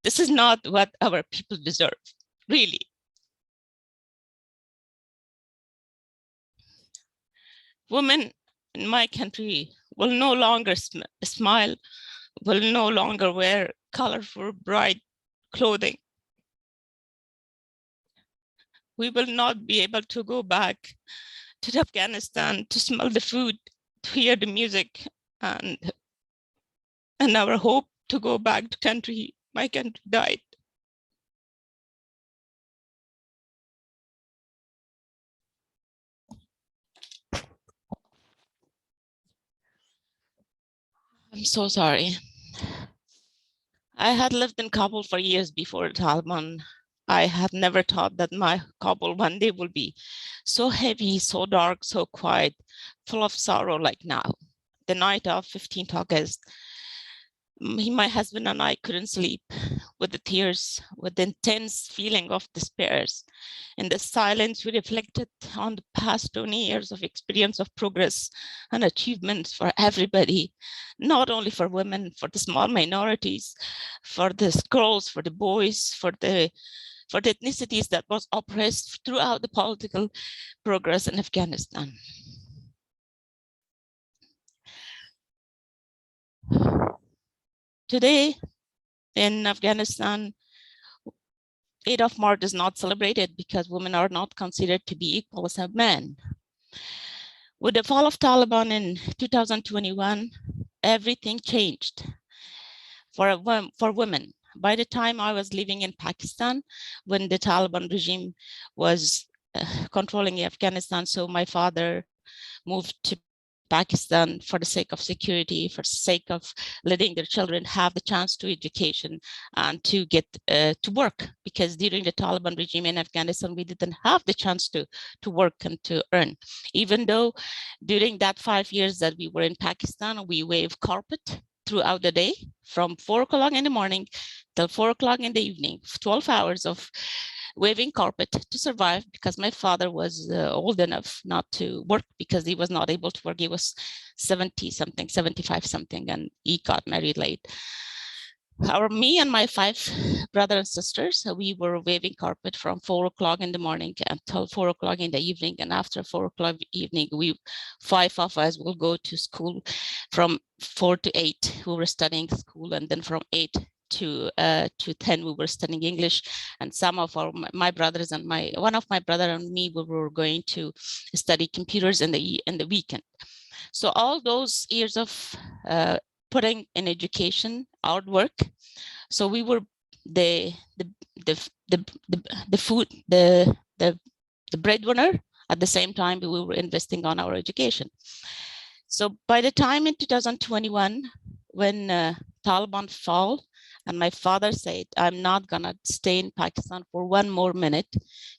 This is not what our people deserve, really. Women in my country will no longer smile, will no longer wear colorful, bright clothing. We will not be able to go back to Afghanistan to smell the food, to hear the music, and our hope to go back to country. My country died. I'm so sorry. I had lived in Kabul for years before the Taliban. I had never thought that my Kabul one day will be so heavy, so dark, so quiet, full of sorrow like now. The night of 15th August, my husband and I couldn't sleep with the tears, with the intense feeling of despair. In the silence, we reflected on the past 20 years of experience of progress and achievements for everybody, not only for women, for the small minorities, for the girls, for the boys, for the ethnicities that was oppressed throughout the political progress in Afghanistan. Today in Afghanistan, 8th of March is not celebrated because women are not considered to be equal as men. With the fall of Taliban in 2021, everything changed for women. By the time I was living in Pakistan, when the Taliban regime was controlling Afghanistan, so my father moved to Pakistan for the sake of security, for the sake of letting their children have the chance to education and to get to work, because during the Taliban regime in Afghanistan, we didn't have the chance to work and to earn. Even though during that 5 years that we were in Pakistan, we waved carpet throughout the day from 4 o'clock in the morning till 4 o'clock in the evening, 12 hours of waving carpet to survive, because my father was old enough not to work because he was not able to work. He was 70 something, 75 something, and he got married late. Me and my 5 brothers and sisters, we were waving carpet from 4 o'clock in the morning until 4 o'clock in the evening. And after 4 o'clock evening, 5 of us will go to school from 4 to 8. We were studying school, and then from 8 to 10 we were studying English, and some of my brothers and one of my brother and me, we were going to study computers in the weekend. So all those years of putting in education, hard work. So we were the breadwinner. At the same time, we were investing on our education. So by the time in 2021, when Taliban fell, and my father said, I'm not gonna stay in Pakistan for 1 more minute,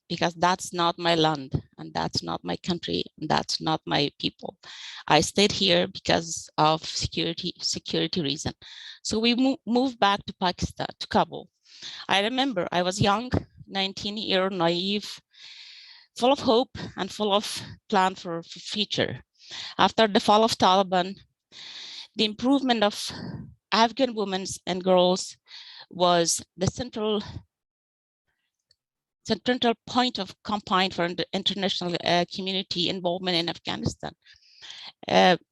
because that's not my land, and that's not my country, and that's not my people. I stayed here because of security reason. So we moved back to Pakistan, to Kabul. I remember I was young, 19-year naive, full of hope and full of plan for future. After the fall of Taliban, the improvement of Afghan women and girls was the central point of campaign for the international community involvement in Afghanistan.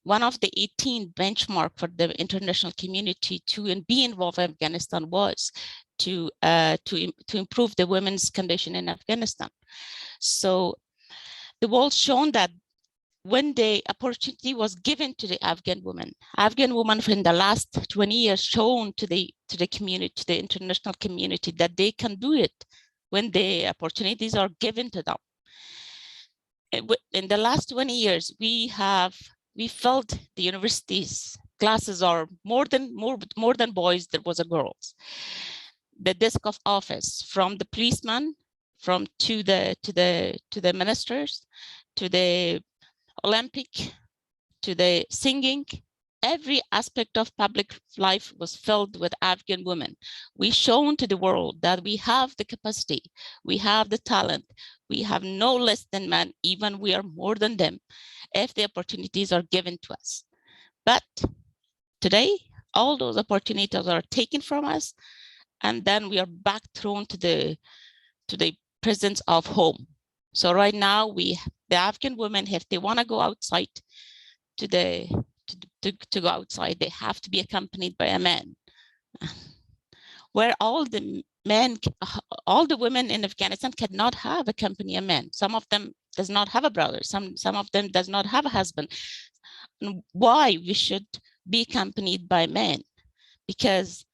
One of the 18 benchmark for the international community to be involved in Afghanistan was to improve the women's condition in Afghanistan. So the world shown that when the opportunity was given to the Afghan women in the last 20 years shown to the community, to the international community, that they can do it when the opportunities are given to them. In the last 20 years, we filled the universities. Classes are more than boys, there was a girls. The desk of office, from the policeman, to the ministers, to the Olympic, to the singing, every aspect of public life was filled with Afghan women. We shown to the world that we have the capacity, we have the talent, we have no less than men, even we are more than them, if the opportunities are given to us. But today, all those opportunities are taken from us, and then we are back thrown to the presence of home. So right now, the Afghan women, if they want to go outside to go outside, they have to be accompanied by a man. Where all the all the women in Afghanistan cannot have accompany a man. Some of them does not have a brother. Some of them does not have a husband. And why we should be accompanied by men? Because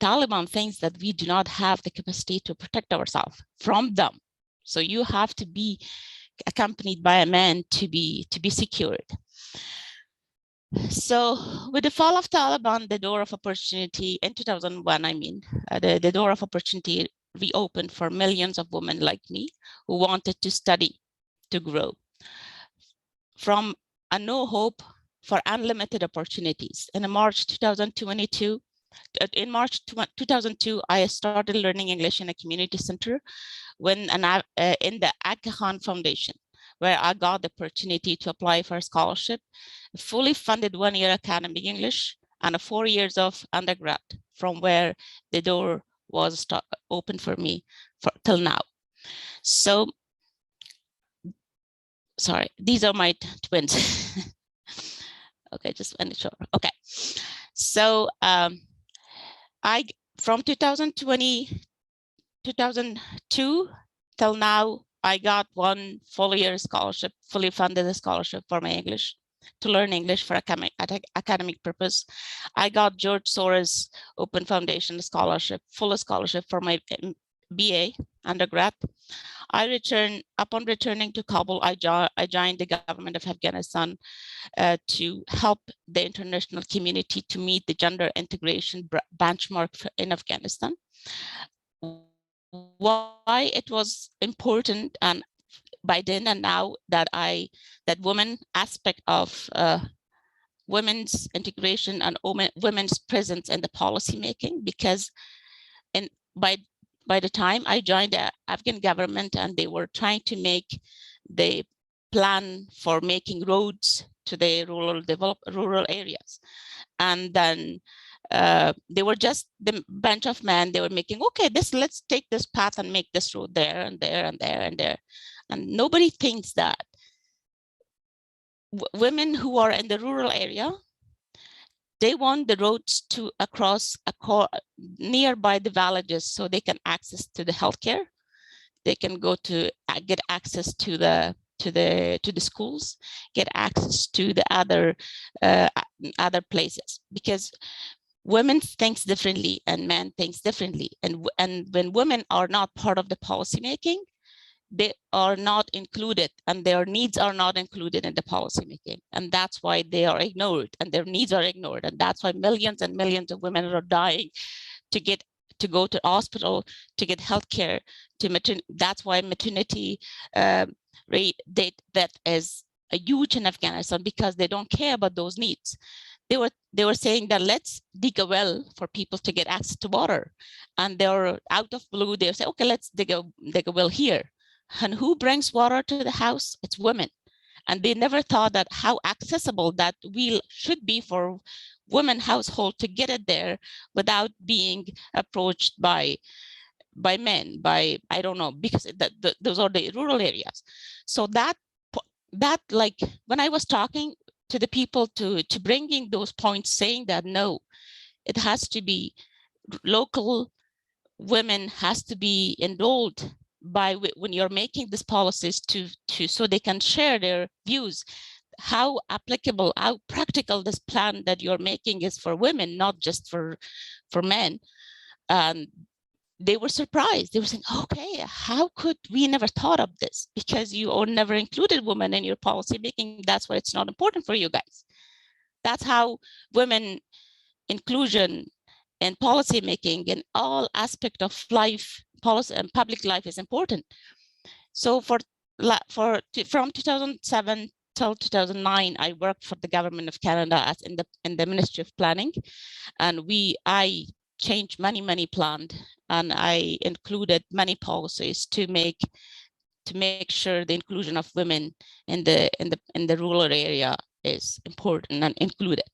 Taliban thinks that we do not have the capacity to protect ourselves from them. So you have to be accompanied by a man to be secured. So with the fall of Taliban, the door of opportunity in 2001, the door of opportunity reopened for millions of women like me who wanted to study, to grow. From a no hope for unlimited opportunities. In March 2002, I started learning English in a community center in the Aga Khan Foundation, where I got the opportunity to apply for a scholarship, fully funded 1-year academic English, and 4 years of undergrad, from where the door was open for me till now. So, sorry, these are my twins. Okay, just finish short. Okay, so from 2002 till now, I got 1 full-year scholarship, fully funded scholarship for my English, to learn English for academic purpose. I got George Soros Open Foundation scholarship, full scholarship for my BA undergrad. Upon returning to Kabul, I joined the government of Afghanistan to help the international community to meet the gender integration benchmark in Afghanistan. Why it was important, and by then and now, that women aspect of women's integration and women's presence in the policy making, because by the time I joined the Afghan government, and they were trying to make the plan for making roads to the rural areas, and then they were just the bunch of men. They were making, okay, let's take this path and make this road there and there and there and there, and nobody thinks that women who are in the rural area, they want the roads to across nearby the villages, so they can access to the healthcare. They can go to get access to the schools, get access to the other places, because women thinks differently and men thinks differently, and when women are not part of the policy making, they are not included, and their needs are not included in the policy making, and that's why they are ignored, and their needs are ignored, and that's why millions and millions of women are dying to go to hospital, to get healthcare, that's why maternity rate that is a huge in Afghanistan, because they don't care about those needs. They were saying that let's dig a well for people to get access to water, and they're out of blue. They say, okay, let's dig a well here. And who brings water to the house? It's women. And they never thought that how accessible that wheel should be for women household to get it there without being approached by men, I don't know, because those are the rural areas. So that like when I was talking to the people to bringing those points, saying that no, it has to be local women, has to be enrolled when you're making these policies so they can share their views, how applicable, how practical this plan that you're making is for women, not just for men. They were surprised. They were saying, okay, how could we never thought of this? Because you all never included women in your policy making. That's why it's not important for you guys. That's how women inclusion and policy making in all aspects of life, policy and public life is important. So from 2007 till 2009, I worked for the government of Canada as in the Ministry of Planning, and I changed many plans, and I included many policies to make sure the inclusion of women in the rural area is important and included.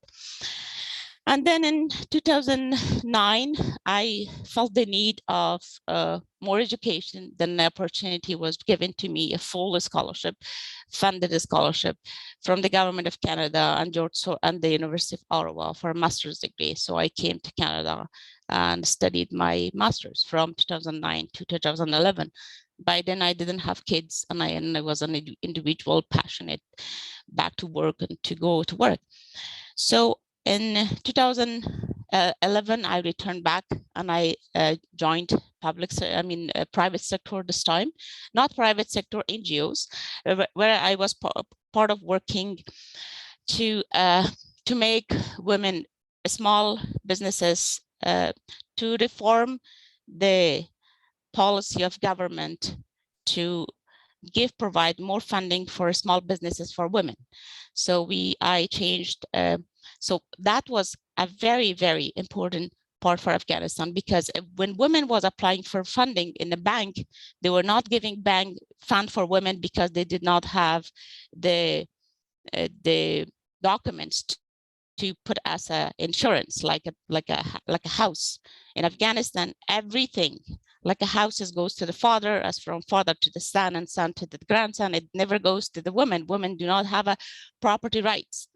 And then in 2009, I felt the need of more education. Then the opportunity was given to me, a full scholarship, funded scholarship from the government of Canada and and the University of Ottawa for a master's degree. So I came to Canada and studied my master's from 2009 to 2011. By then I didn't have kids, and I was an individual passionate back to work and to go to work. So in 2011, I returned back and I joined private sector this time, not private sector, NGOs, where I was part of working to make women, small businesses, to reform the policy of government to provide more funding for small businesses for women. So I changed. So that was a very, very important part for Afghanistan, because when women was applying for funding in the bank, they were not giving bank fund for women because they did not have the documents to put as a insurance, like a house. In Afghanistan, everything like a house goes to the father, as from father to the son, and son to the grandson. It never goes to the woman. Women do not have a property rights.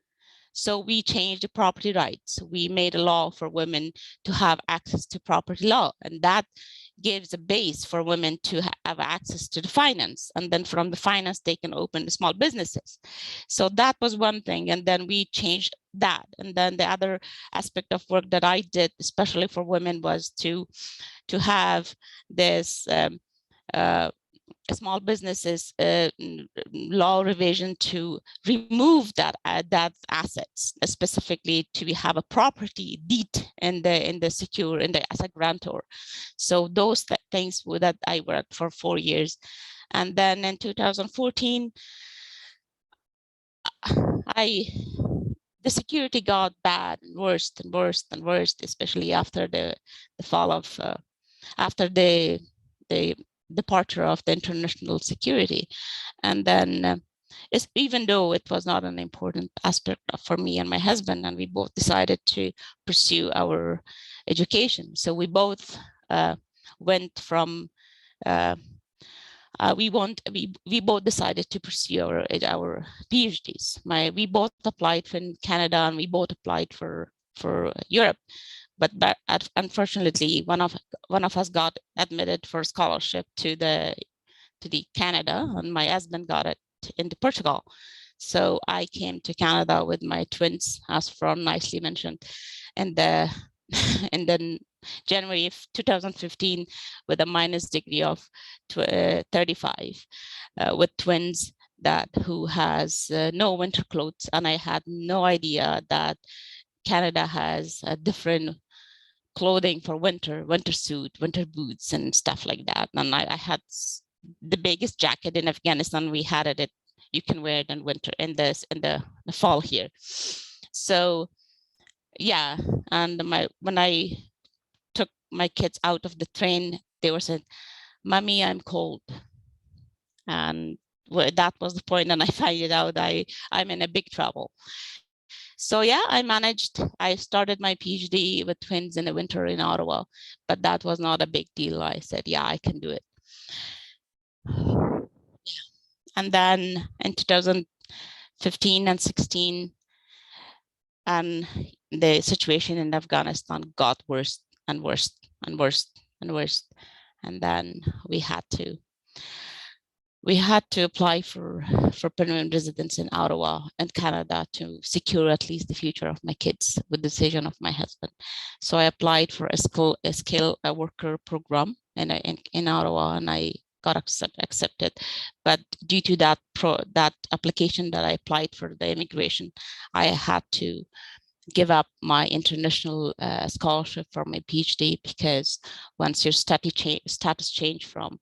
So we changed the property rights. We made a law for women to have access to property law, and that gives a base for women to have access to the finance. And then from the finance, they can open the small businesses. So that was one thing. And then we changed that. And then the other aspect of work that I did, especially for women, was to have this small businesses law revision to remove that assets, specifically to have a property deed in the as a grantor. So those things that I worked for 4 years. And then in 2014, the security got bad and worse and worse and worse, especially after the fall of after the departure of the international security. And then even though it was not an important aspect for me and my husband, and we both decided to pursue our education. So we both went from we both decided to pursue our PhDs. We both applied in Canada, and we both applied for Europe. But unfortunately, one of us got admitted for scholarship to the Canada, and my husband got it into Portugal. So I came to Canada with my twins, as Fran nicely mentioned, and then January of 2015 with a minus degree of 35 with twins who has no winter clothes, and I had no idea that Canada has a different clothing for winter suit, winter boots, and stuff like that. And I had the biggest jacket in Afghanistan. We had it. You can wear it in winter, in the fall here. So yeah, and when I took my kids out of the train, they were saying, "Mommy, I'm cold," and that was the point. And I find out I'm in a big trouble. So yeah, I started my PhD with twins in the winter in Ottawa, but that was not a big deal. I said, yeah, I can do it. Yeah. And then in 2015 and 16, and the situation in Afghanistan got worse and worse and worse and worse. And then we had to apply for permanent residence in Ottawa and Canada to secure at least the future of my kids, with the decision of my husband. So I applied for a skilled worker program in Ottawa, and I got accepted. But due to that application that I applied for the immigration, I had to give up my international scholarship for my PhD, because once your status change from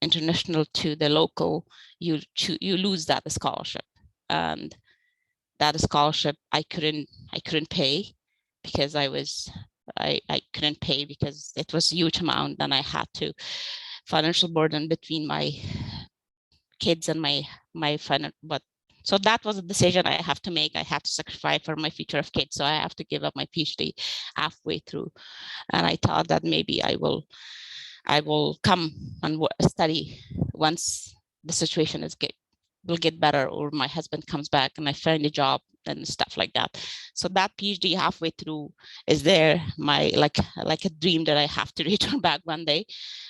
international to the local, you lose that scholarship. And that scholarship I couldn't pay, because I couldn't pay because it was a huge amount, and I had to financial burden between my kids and my So that was a decision I have to make. I have to sacrifice for my future of kids. So I have to give up my PhD halfway through. And I thought that maybe I will come and study once the situation will get better, or my husband comes back and I find a job and stuff like that. So that PhD halfway through is there, my like a dream that I have to return back one day.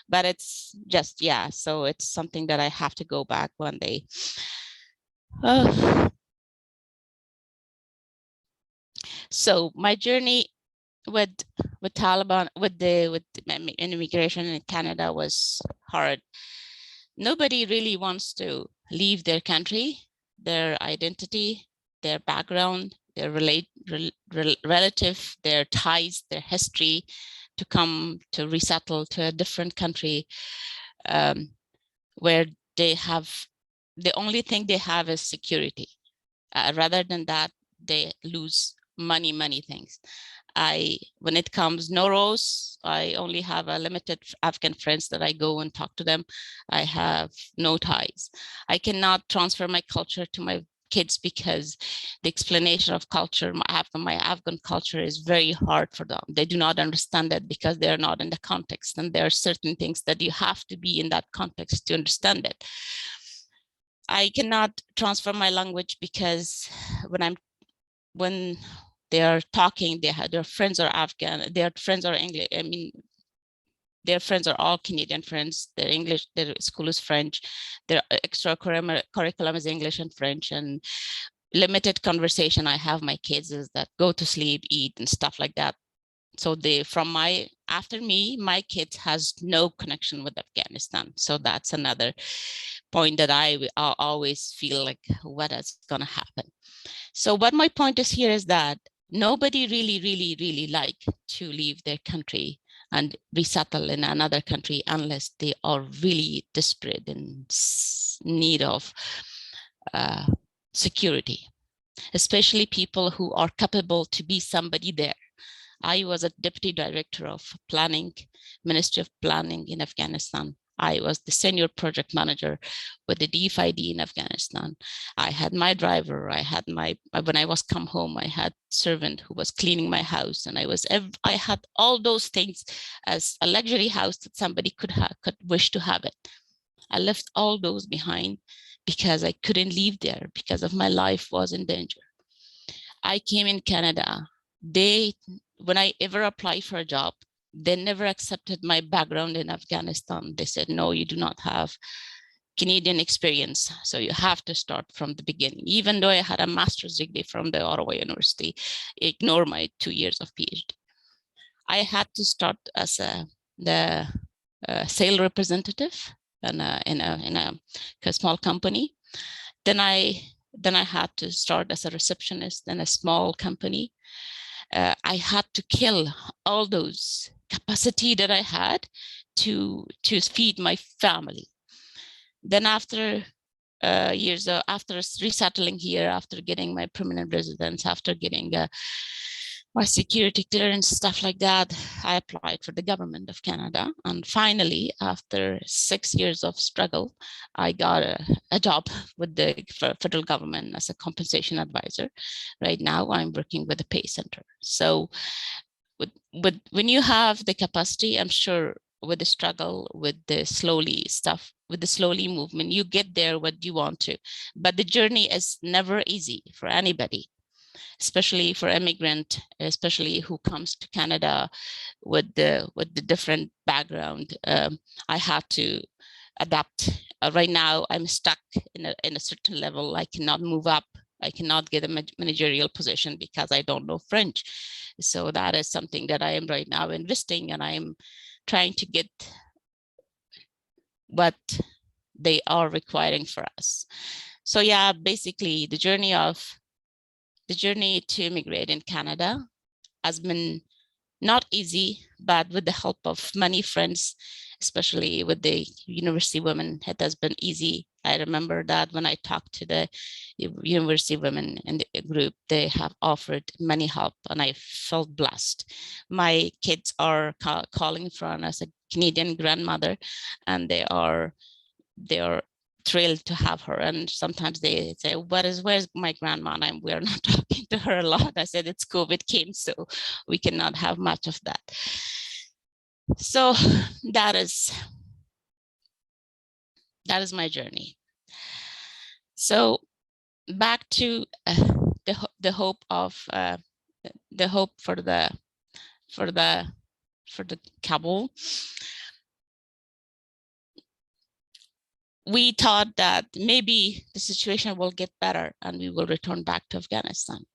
But it's just, yeah, so it's something that I have to go back one day. So my journey with Taliban, with immigration in Canada was hard. Nobody really wants to leave their country, their identity, their background, their relative, their ties, their history, to come to resettle to a different country where they have, the only thing they have is security. Rather than that, they lose many things. When it comes Noros, I only have a limited Afghan friends that I go and talk to them. I have no ties. I cannot transfer my culture to my kids because the explanation of culture, my Afghan culture, is very hard for them. They do not understand it because they're not in the context, and there are certain things that you have to be in that context to understand it. I cannot transfer my language because when they are talking, their friends are Afghan, their friends are English. I mean, their friends are all Canadian friends. Their English, their school is French. Their extra curriculum is English and French. And limited conversation I have my kids is that go to sleep, eat, and stuff like that. So after me, my kids has no connection with Afghanistan. So that's another point that I always feel like, what is going to happen? So what my point is here is that nobody really like to leave their country and resettle in another country unless they are really desperate and in need of security, especially people who are capable to be somebody there. I was a deputy director of planning, Ministry of Planning in Afghanistan. I was the senior project manager with the DFID in Afghanistan. I had my driver. I had when I was come home, I had servant who was cleaning my house, and I had all those things as a luxury house that somebody could wish to have it. I left all those behind because I couldn't leave there because of my life was in danger. I came in Canada. When I ever applied for a job, they never accepted my background in Afghanistan. They said, no, you do not have Canadian experience, so you have to start from the beginning. Even though I had a master's degree from the Ottawa University, ignore my 2 years of PhD. I had to start as the sales representative in a small company. Then I had to start as a receptionist in a small company. I had to kill all those capacity that I had to feed my family. Then after years after resettling here, after getting my permanent residence, after getting my security clearance, stuff like that, I applied for the government of Canada. And finally, after 6 years of struggle, I got a job with the federal government as a compensation advisor. Right now, I'm working with the Pay Center. So when you have the capacity, I'm sure with the struggle, with the slowly movement, you get there what you want to. But the journey is never easy for anybody, especially for immigrant, especially who comes to Canada with the different background. I have to adapt. Right now, I'm stuck in a certain level. I cannot move up. I cannot get a managerial position because I don't know French. So that is something that I am right now investing, and I'm trying to get what they are requiring for us. So yeah, basically the journey to immigrate in Canada has been not easy, but with the help of many friends, especially with the university women, it has been easy. I remember that when I talked to the university women in the group, they have offered many help, and I felt blessed. My kids are calling Fran as a Canadian grandmother, and they are thrilled to have her. And sometimes they say, where's my grandma? And we're not talking to her a lot. I said, it's COVID came, so we cannot have much of that. So that is my journey. So back to the hope for the Kabul. We thought that maybe the situation will get better and we will return back to Afghanistan.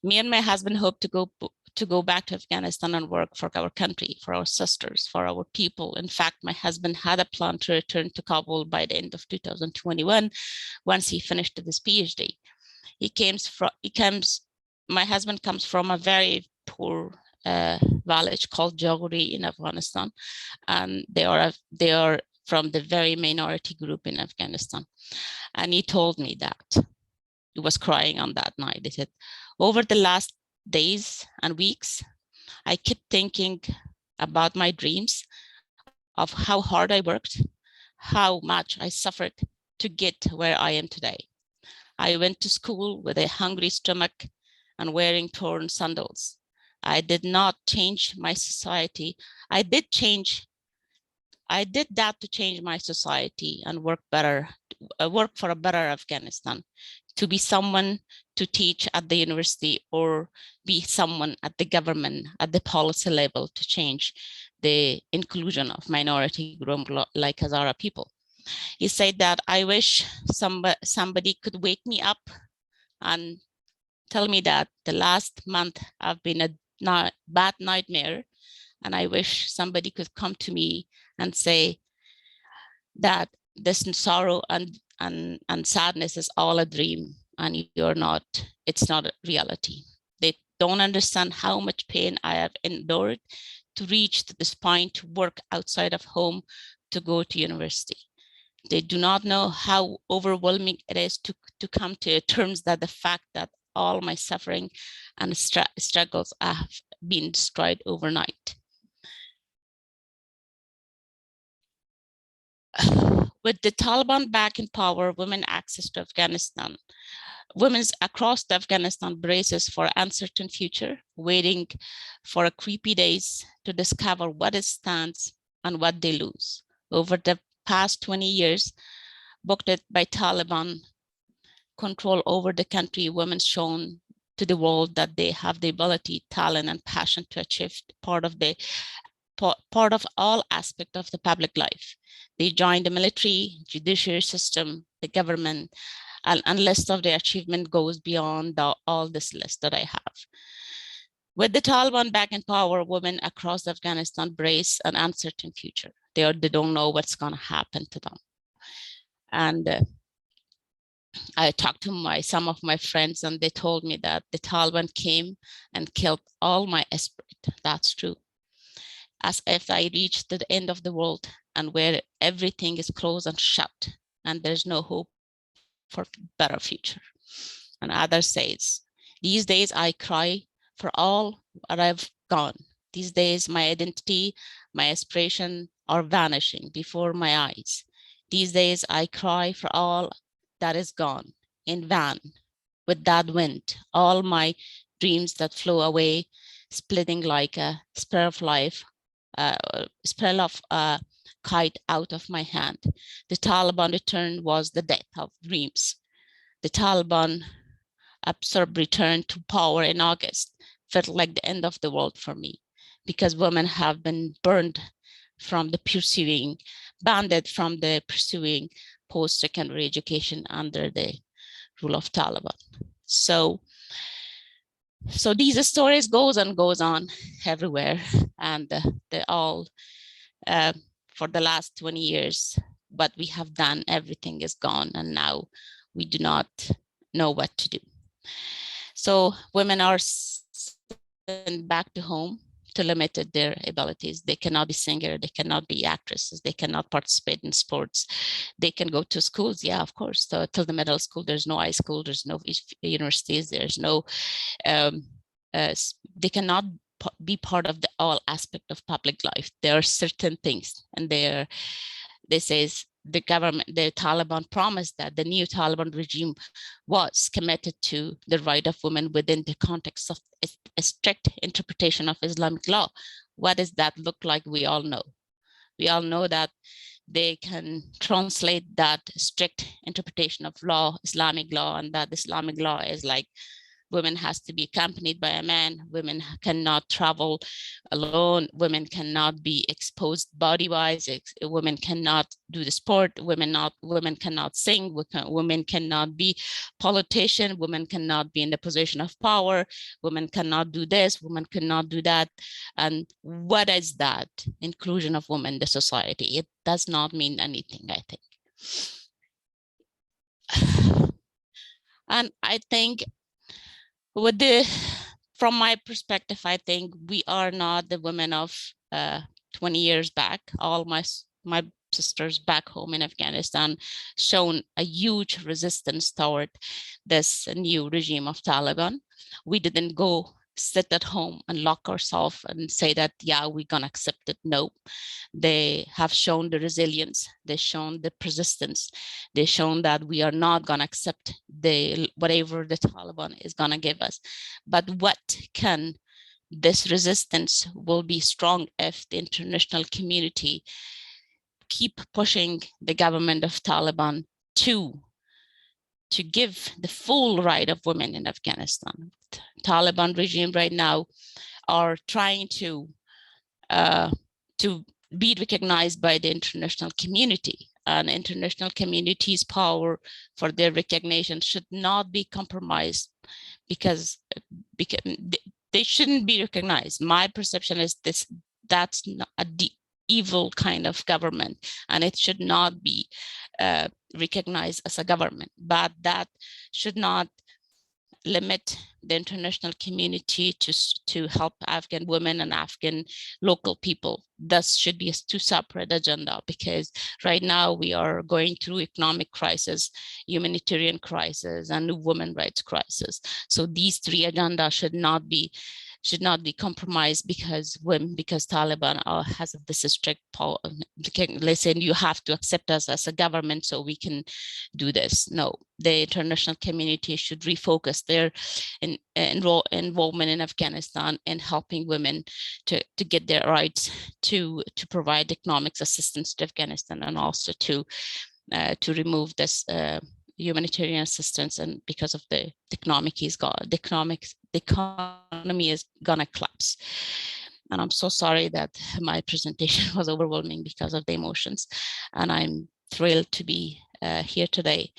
Me and my husband hope to go back to Afghanistan and work for our country, for our sisters, for our people. In fact, my husband had a plan to return to Kabul by the end of 2021, once he finished his PhD. My husband comes from a very poor village called Joguri in Afghanistan, and they are from the very minority group in Afghanistan. And he told me that he was crying on that night. He said, over the last days and weeks, I kept thinking about my dreams, of how hard I worked, how much I suffered to get where I am today. I went to school with a hungry stomach and wearing torn sandals. I did not change my society. I did that to change my society and work for a better Afghanistan, to be someone to teach at the university, or be someone at the government, at the policy level, to change the inclusion of minority group like Hazara people. He said that I wish somebody could wake me up and tell me that the last month I've been a bad nightmare, and I wish somebody could come to me and say that this sorrow and sadness is all a dream, and it's not a reality. They don't understand how much pain I have endured to reach to this point, to work outside of home, to go to university. They do not know how overwhelming it is to come to terms that the fact that all my suffering and struggles have been destroyed overnight. With the Taliban back in power, women access to Afghanistan. Women across Afghanistan braces for uncertain future, waiting for creepy days to discover what it stands and what they lose. Over the past 20 years, bucked by Taliban control over the country, women shown to the world that they have the ability, talent, and passion to achieve part of all aspects of the public life. They joined the military, judiciary system, the government, and list of their achievement goes beyond all this list that I have. With the Taliban back in power, women across Afghanistan brace an uncertain future. They don't know what's going to happen to them. And I talked to some of my friends, and they told me that the Taliban came and killed all my esprit. That's true. As if I reached the end of the world, and where everything is closed and shut, and there's no hope for better future. And others says, these days I cry for all that I've gone. These days my identity, my aspiration are vanishing before my eyes. These days I cry for all that is gone in vain with that wind, all my dreams that flow away, splitting like a spiral of life, spiral of kite out of my hand. The Taliban return was the death of dreams. The Taliban absurd return to power in August felt like the end of the world for me, because women have been burned from the pursuing, banned from the pursuing post-secondary education under the rule of Taliban. So these stories goes on everywhere, and they all for the last 20 years, what we have done, everything is gone, and now we do not know what to do. So women are sent back to home to limit their abilities. They cannot be singers, they cannot be actresses, they cannot participate in sports. They can go to schools, yeah, of course, so till the middle school. There's no high school, there's no universities, there's no, they cannot be part of the all aspect of public life. There are certain things, and they says the government, the Taliban promised that the new Taliban regime was committed to the right of women within the context of a strict interpretation of Islamic law. What does that look like? We all know. We all know that they can translate that strict interpretation of law, Islamic law, and that Islamic law is like women has to be accompanied by a man, women cannot travel alone, women cannot be exposed body-wise, women cannot do the sport, women cannot sing, women cannot be politician, women cannot be in the position of power, women cannot do this, women cannot do that. And what is that inclusion of women in the society? It does not mean anything, I think. And I think from my perspective, I think we are not the women of 20 years back. All my sisters back home in Afghanistan shown a huge resistance toward this new regime of Taliban. We didn't go sit at home and lock ourselves and say that, yeah, we're gonna accept it. No, they have shown the resilience, they've shown the persistence, they've shown that we are not gonna accept whatever the Taliban is gonna give us. But what can this resistance will be strong if the international community keep pushing the government of Taliban to give the full right of women in Afghanistan. Taliban regime right now are trying to be recognized by the international community, and international community's power for their recognition should not be compromised because they shouldn't be recognized. My perception is that's not the evil kind of government, and it should not be recognized as a government, but that should not limit the international community to help Afghan women and Afghan local people. Thus should be a two separate agenda, because right now we are going through economic crisis, humanitarian crisis, and women rights crisis. So these three agendas should not be compromised because Taliban has this strict policy. Listen, you have to accept us as a government so we can do this. No, the international community should refocus their involvement in Afghanistan and helping women to get their rights, to provide economic assistance to Afghanistan, and also to remove this humanitarian assistance, and because of the economy is gonna collapse. And I'm so sorry that my presentation was overwhelming because of the emotions, and I'm thrilled to be here today.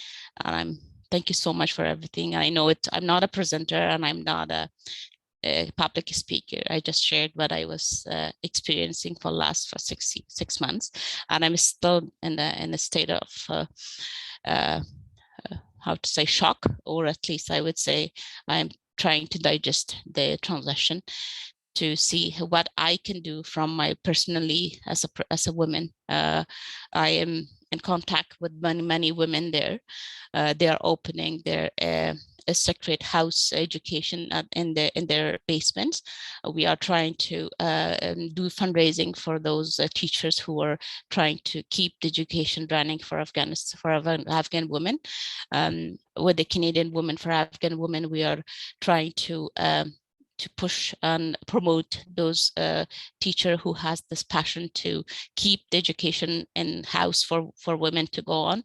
And thank you so much for everything. I know I'm not a presenter and I'm not a public speaker. I just shared what I was experiencing for 6 months, and I'm still in a state of how to say shock, or at least I would say I'm trying to digest the transition to see what I can do from my personally as a woman. I am in contact with many women there. They are opening their a sacred house education in their basements. We are trying to do fundraising for those teachers who are trying to keep the education running for Afghanistan, for Afghan women. With the Canadian Women for Afghan Women, we are trying to push and promote those teachers who has this passion to keep the education in house for women to go on.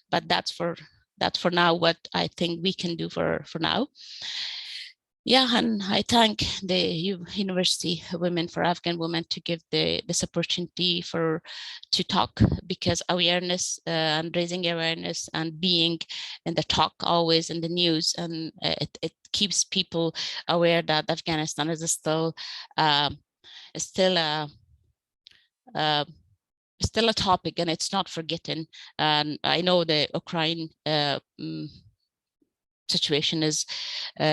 But that's for now what I think we can do for now. Yeah, and I thank the University Women for Afghan Women to give this opportunity to talk, because awareness and raising awareness and being in the talk always in the news, and it keeps people aware that Afghanistan is still a topic, and it's not forgotten. And I know the Ukraine situation is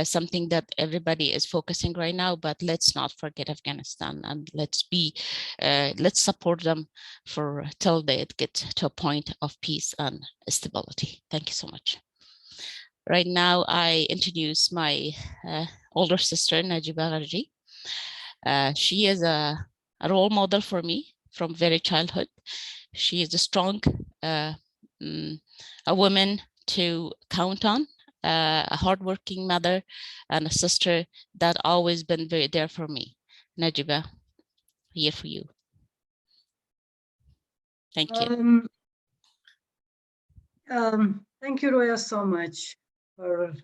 something that everybody is focusing right now, but let's not forget Afghanistan, and let's support them till they get to a point of peace and stability. Thank you so much. Right now, I introduce my older sister, Najiba Gharji. She is a role model for me from very childhood. She is a strong a woman to count on, a hardworking mother and a sister that always been very there for me. Najiba, here for you. Thank you. Thank you, Roya, so much for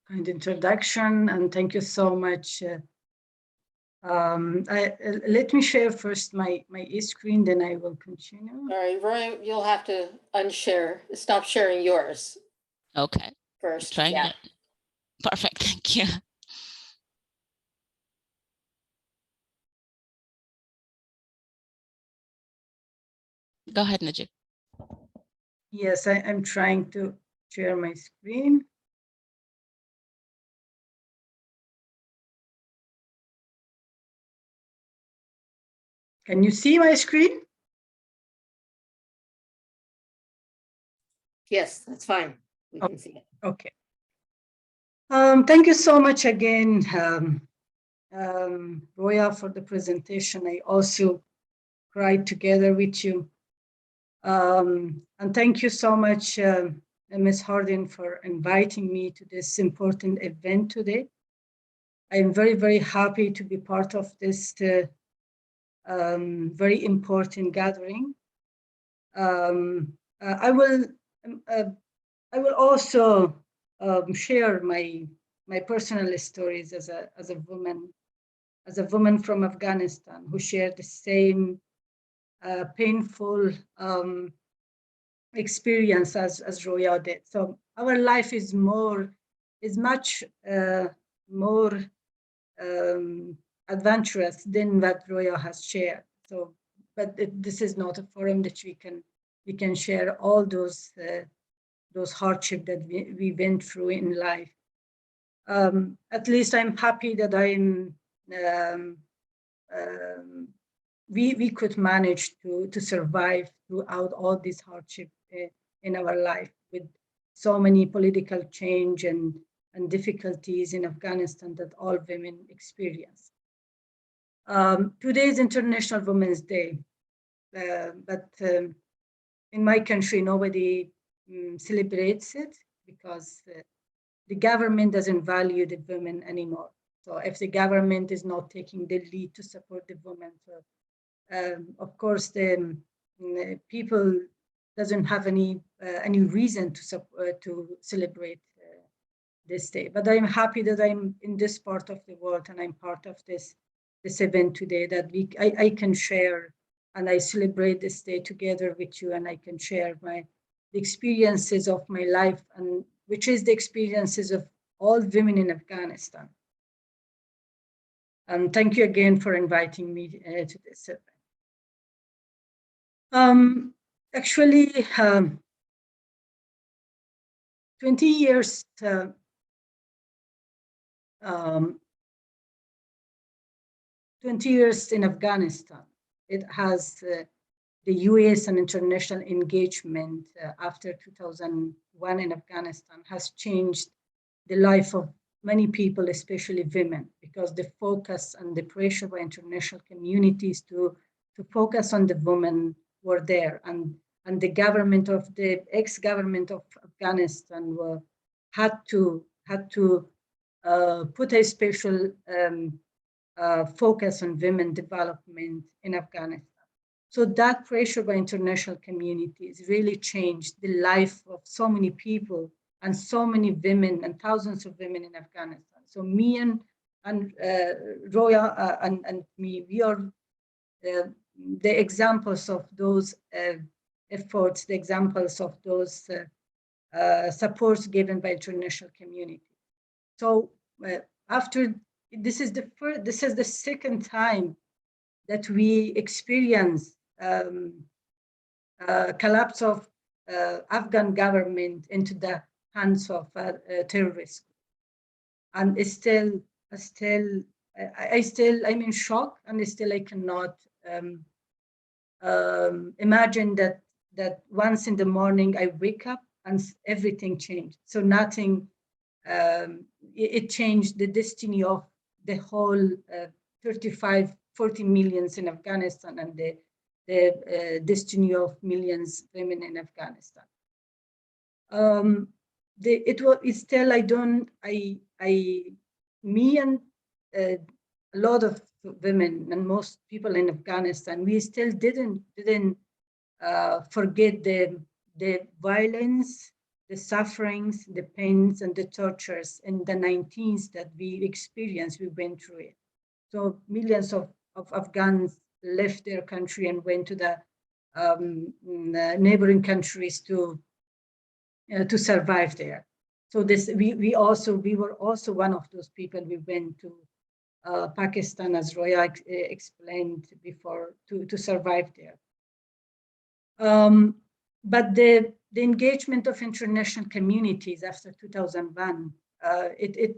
kind introduction, and thank you so much. Let me share first my screen, then I will continue. All right, Roy, you'll have to stop sharing yours Okay. first. Trying Yeah. it. Perfect. Thank you. Go ahead, Najib. Yes, I'm trying to share my screen. Can you see my screen? Yes, that's fine. We can see it. Okay. Thank you so much again, Roya, for the presentation. I also cried together with you. And thank you so much, Ms. Harding, for inviting me to this important event today. I am very, very happy to be part of this very important gathering. I will also share my personal stories as a woman from Afghanistan who shared the same painful experience as Roya did. So our life is much more adventurous than what Roya has shared. So, but this is not a forum that we can share all those hardship that we went through in life. At least I'm happy that we could manage to survive throughout all this hardship in our life, with so many political change and difficulties in Afghanistan that all women experience. Today is International Women's Day, but in my country, nobody celebrates it because the government doesn't value the women anymore. So if the government is not taking the lead to support the women, so of course the people doesn't have any reason to celebrate this day. But I'm happy that I'm in this part of the world and I'm part of this event today, that I can share and I celebrate this day together with you, and I can share the experiences of my life, and which is the experiences of all women in Afghanistan. And thank you again for inviting me to this event. Actually, 20 years 20 years in Afghanistan. It has the US and international engagement after 2001 in Afghanistan has changed the life of many people, especially women, because the focus and the pressure by international communities to focus on the women were there, and the government of the ex-government of Afghanistan had to put a special focus on women development in Afghanistan. So that pressure by international communities really changed the life of so many people and so many women and thousands of women in Afghanistan. So me and Roya and me, we are the examples of those efforts, the examples of those supports given by international community. So after this is the second time that we experience collapse of Afghan government into the hands of terrorists, and I'm in shock, and still I cannot imagine that once in the morning I wake up and everything changed. So nothing. It changed the destiny of the whole 40 millions in Afghanistan, and the destiny of millions of women in Afghanistan. It's still, me and a lot of women and most people in Afghanistan, we still didn't forget the violence, the sufferings, the pains, and the tortures in the 1990s that we experienced. We went through it. So millions of Afghans left their country and went to the neighboring countries to survive there. So we were also one of those people. We went to Pakistan, as Roya explained before, to survive there. But the engagement of international communities after 2001, it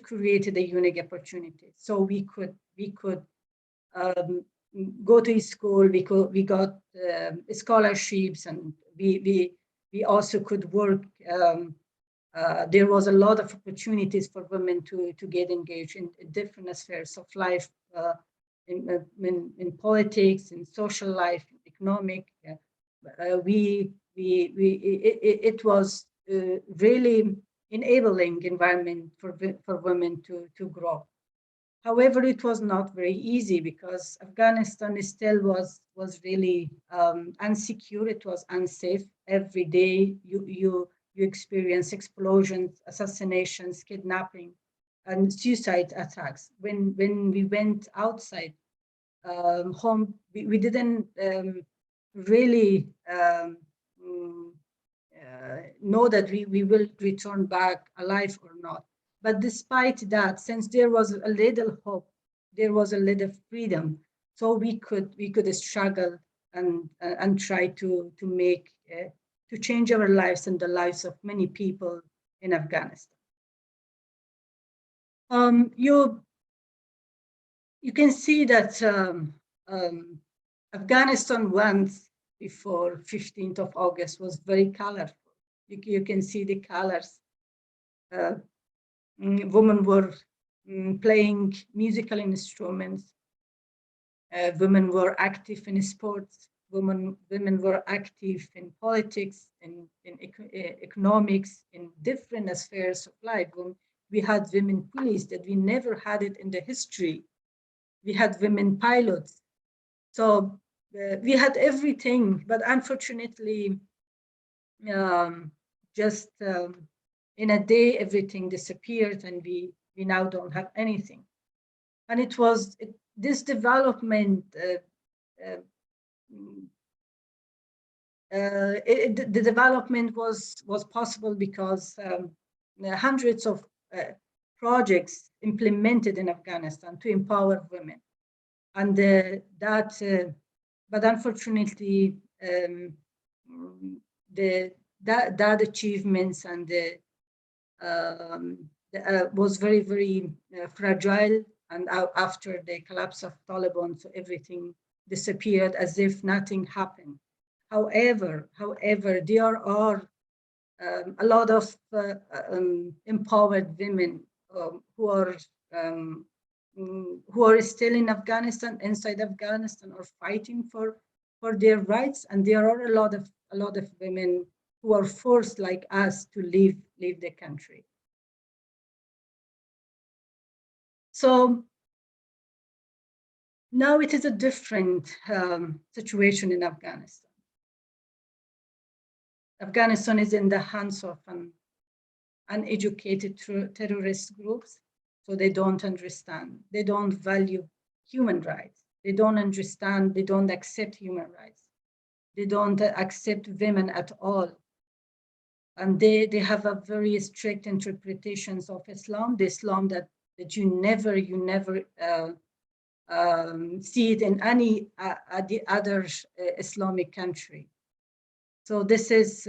created a unique opportunity. So we could go to school. We got scholarships, and we also could work. There was a lot of opportunities for women to get engaged in different spheres of life, in politics, in social life, economic. It was really enabling environment for women to grow. However, it was not very easy because Afghanistan still was really unsecure. It was unsafe. Every day you experience explosions, assassinations, kidnapping, and suicide attacks. When we went outside home, we didn't really know that we will return back alive or not. But despite that, since there was a little hope, there was a little freedom, so we could struggle and try to make to change our lives and the lives of many people in Afghanistan. You can see that Afghanistan once before 15th of August was very colorful. You can see the colors. Women were playing musical instruments. Women were active in sports. Women were active in politics, in economics, in different spheres of life. We had women police that we never had it in the history. We had women pilots. So we had everything, but unfortunately, just in a day, everything disappeared, and we now don't have anything. And it was this development. The development was possible because hundreds of projects implemented in Afghanistan to empower women, and but unfortunately, that achievements and was very, very fragile. And after the collapse of Taliban, so everything disappeared as if nothing happened. However, there are a lot of empowered women who are still in Afghanistan, inside Afghanistan, or fighting for their rights. And there are a lot of women who are forced, like us, to leave the country. So now it is a different situation in Afghanistan. Afghanistan is in the hands of uneducated terrorist groups, so they don't understand. They don't value human rights. They don't understand. They don't accept human rights. They don't accept women at all. And they have a very strict interpretations of Islam, the Islam that you never see it in any the other Islamic country. So this is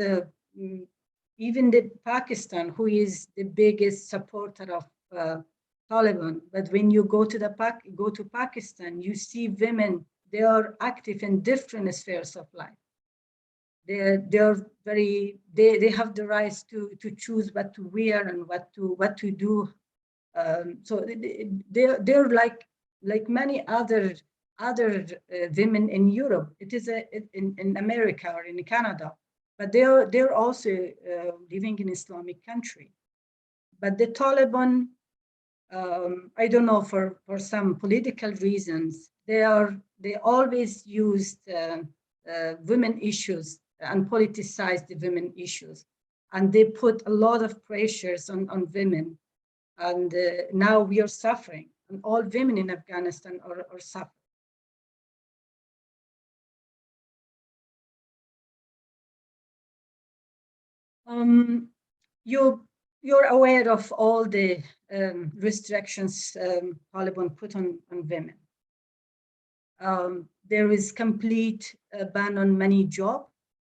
even the Pakistan, who is the biggest supporter of Taliban. But when you go to Pakistan, you see women. They are active in different spheres of life. They have the rights to choose what to wear and what to do. So they're like many other other women in Europe. It is in America or in Canada, but they're also living in Islamic country. But the Taliban, I don't know, for some political reasons, they always used women issues and politicized the women issues, and they put a lot of pressures on women, and now we are suffering, and all women in Afghanistan are suffering. You're aware of all the restrictions Taliban put on women. There is complete ban on many jobs,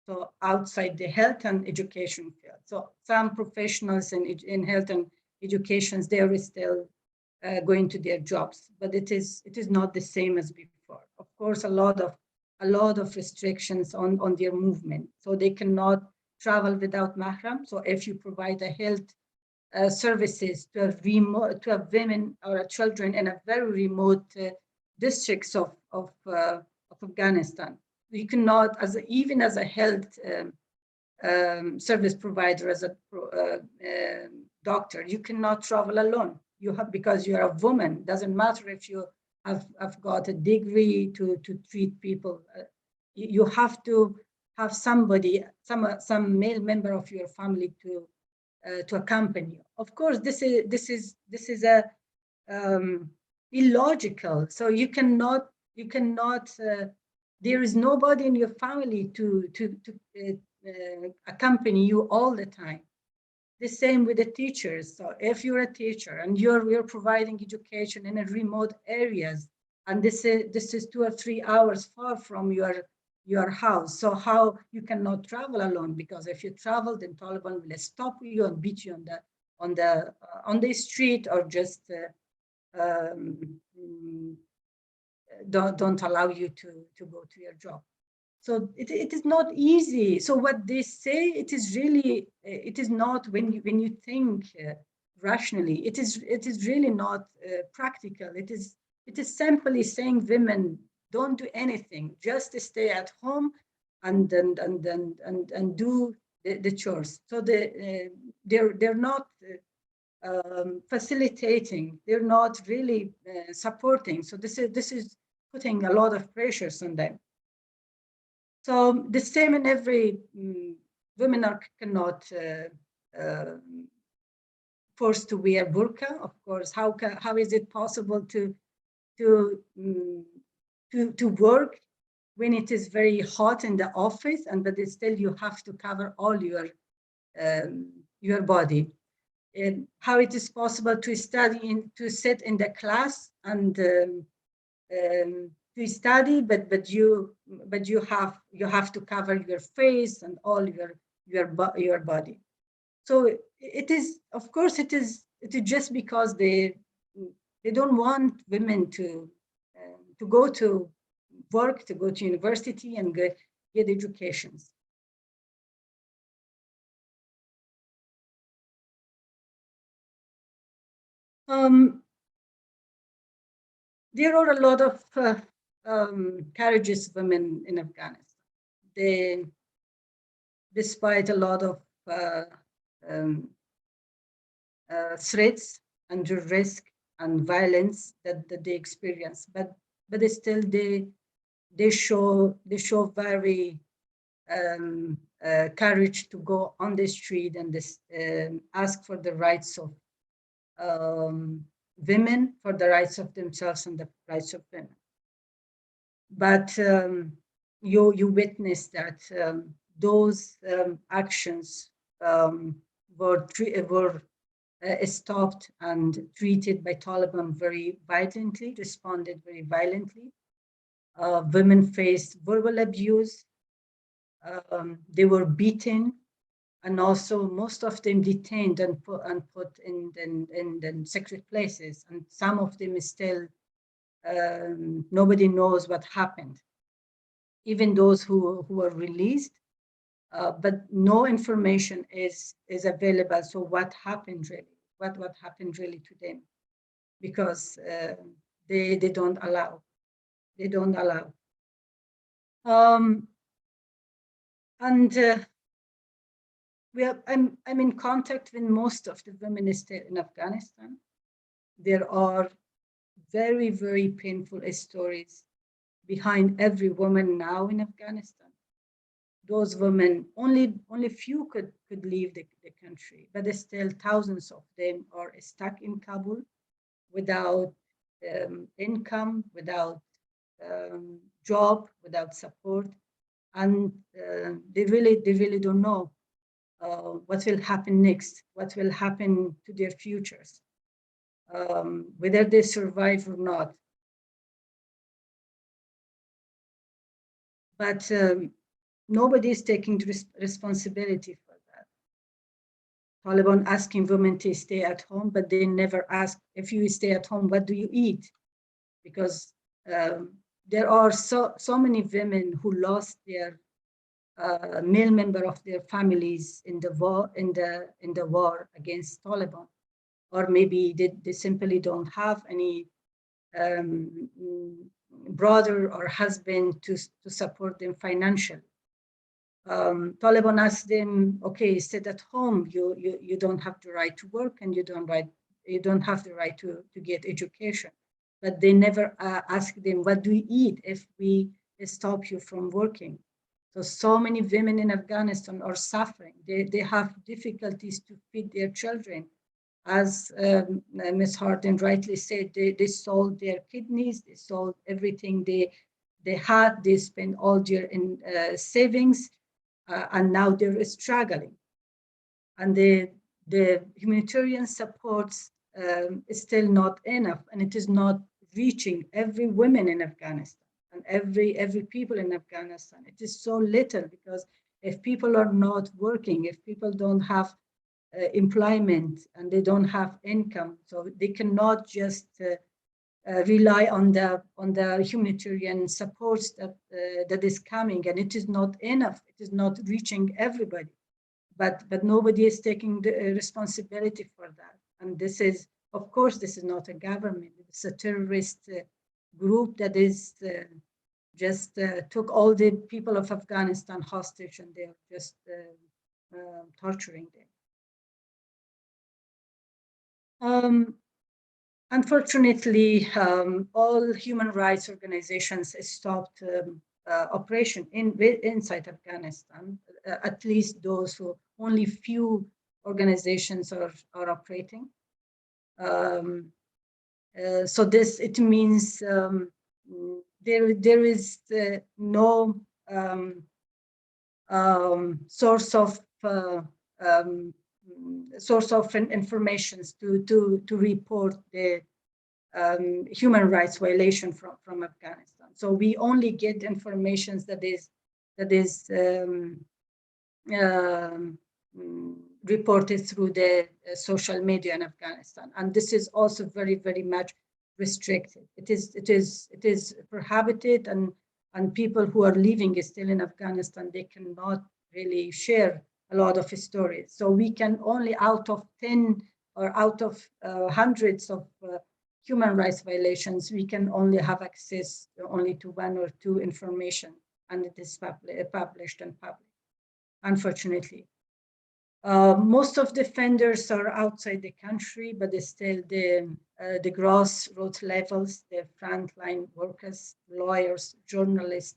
so outside the health and education field. So some professionals in health and education, they are still going to their jobs, but it is not the same as before. Of course, a lot of restrictions on their movement, so they cannot travel without mahram. So if you provide a health services to women or children in a very remote districts of Afghanistan, you cannot, even as a health service provider, as a doctor, you cannot travel alone. You have, because you are a woman. Doesn't matter if you have got a degree to treat people. You have to have somebody, some male member of your family to accompany you. Of course, this is a illogical. So you cannot. There is nobody in your family to accompany you all the time. The same with the teachers. So if you're a teacher and you're providing education in a remote areas, and this is 2 or 3 hours far from your house, so how you cannot travel alone? Because if you travel, then Taliban will stop you and beat you on the street, or just don't allow you to go to your job. So it is not easy. So what they say, it is not, when you think rationally, it is really not practical. It is simply saying women don't do anything, just stay at home and do the chores. So they're not facilitating. They're not really supporting. So this is putting a lot of pressures on them. So the same in every, women cannot forced to wear burqa. Of course, how is it possible to work when it is very hot in the office, but still you have to cover all your body? And how it is possible to study to sit in the class and to study, but you have to cover your face and all your body. So it is, of course, it is just because they don't want women to go to work, to go to university and get educations. There are a lot of courageous women in Afghanistan. Despite a lot of threats and risk and violence that they experience, but still they show very courage to go on the street and ask for the rights of women, for the rights of themselves and the rights of women. But you witness that those actions were stopped and treated by Taliban very violently, responded very violently. Women faced verbal abuse. They were beaten, and also most of them detained and put in secret places. And some of them is still, nobody knows what happened. Even those who were released, but no information is available. So what happened really? What happened really to them? Because they don't allow They don't allow. I'm in contact with most of the women still in Afghanistan. There are very, very painful stories behind every woman now in Afghanistan. Those women, only few could leave the country, but there's still thousands of them are stuck in Kabul without income, without job, without support, and they really don't know what will happen next, what will happen to their futures, whether they survive or not. But nobody is taking responsibility for that. Taliban asking women to stay at home, but they never ask, if you stay at home, what do you eat? Because there are so many women who lost their male member of their families in the war against Taliban, or maybe they simply don't have any brother or husband to support them financially. Taliban asked them, okay, stay at home. You don't have the right to work, and you don't have the right to get education. But they never ask them, what do you eat if we stop you from working? So many women in Afghanistan are suffering. They have difficulties to feed their children. As Ms. Harding rightly said, they sold their kidneys, they sold everything they had, they spent all their savings, and now they're struggling. And the humanitarian supports is still not enough, and it is not reaching every woman in Afghanistan and every people in Afghanistan. It is so little, because if people are not working, if people don't have employment and they don't have income, so they cannot just rely on the humanitarian supports that is coming, and it is not enough. It is not reaching everybody, but nobody is taking the responsibility for that. And this is, of course, this is not a government. It's a terrorist group that is just took all the people of Afghanistan hostage, and they're just torturing them. Unfortunately, all human rights organizations stopped operation inside Afghanistan, at least those who only few organizations are operating. So it means there is no source of information to report the human rights violation from Afghanistan. So we only get information that is reported through the social media in Afghanistan, and this is also very, very much restricted. It is prohibited, and people who are living still in Afghanistan, they cannot really share a lot of stories. So we can only, out of 10 or out of hundreds of human rights violations, we can only have access only to one or two information, and it is published and public, unfortunately. Most of the offenders are outside the country, but still the grassroots levels, the frontline workers, lawyers, journalists,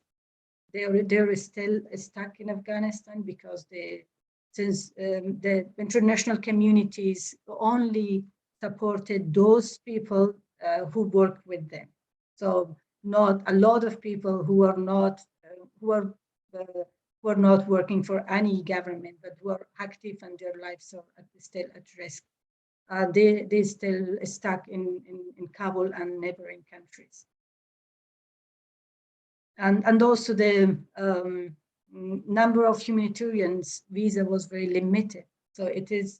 they're still stuck in Afghanistan, because since the international communities only supported those people who work with them. So not a lot of people who are not working for any government, but who are active and their lives are still at risk. They still stuck in Kabul and neighboring countries. And also the number of humanitarians visa was very limited. So it is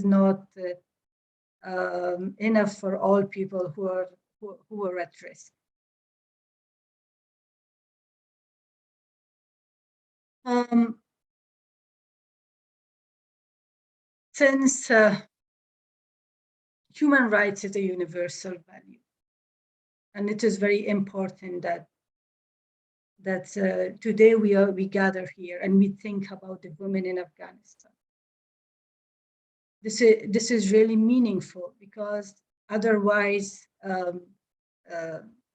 not enough for all people who are at risk. Since human rights is a universal value, and it is very important that today we gather here and we think about the women in Afghanistan. This is really meaningful, because otherwise,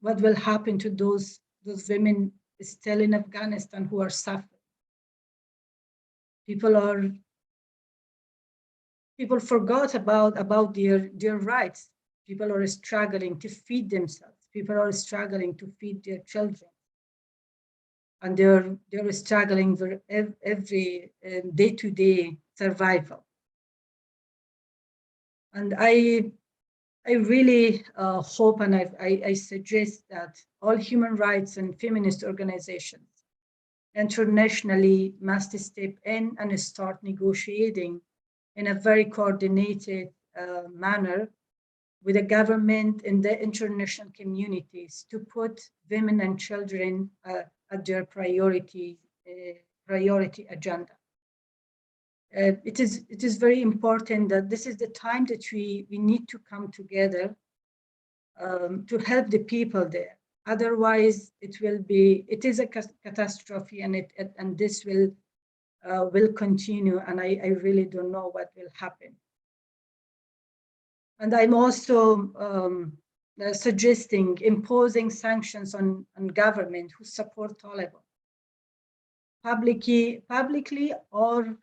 what will happen to those women still in Afghanistan who are suffering? People forgot about their rights. People are struggling to feed themselves. People are struggling to feed their children, and they're struggling for every day-to-day survival. And I really hope, and I suggest that all human rights and feminist organizations internationally must step in and start negotiating in a very coordinated manner with the government and the international communities to put women and children at their priority agenda. It is very important that this is the time that we need to come together to help the people there. Otherwise, it is a catastrophe, and this will continue, and I really don't know what will happen. And I'm also suggesting imposing sanctions on government who support Taliban publicly, or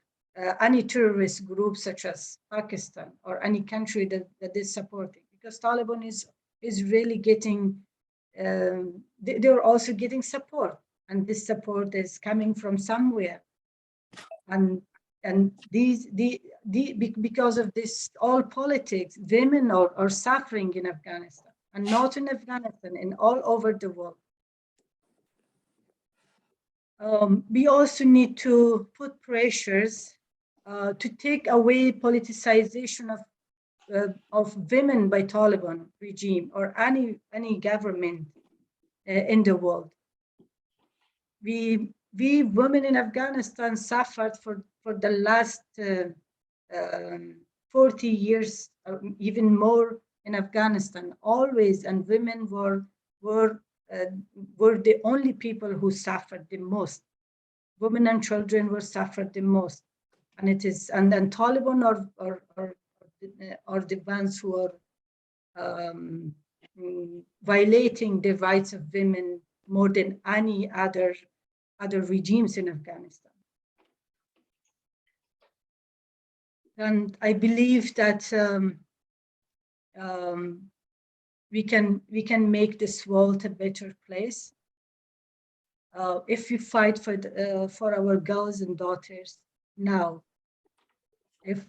any terrorist group such as Pakistan or any country that is supporting, because Taliban is really getting, they're also getting support, and this support is coming from somewhere. And because of this all politics, women are suffering in Afghanistan, and not in Afghanistan, in all over the world. We also need to put pressures to take away politicization of women by Taliban regime or any government in the world. We women in Afghanistan suffered for the last 40 years, even more in Afghanistan, always, and women were the only people who suffered the most. Women and children were suffered the most, and then Taliban are the ones who are violating the rights of women more than any other regimes in Afghanistan. And I believe that we can make this world a better place if we fight for our girls and daughters now. If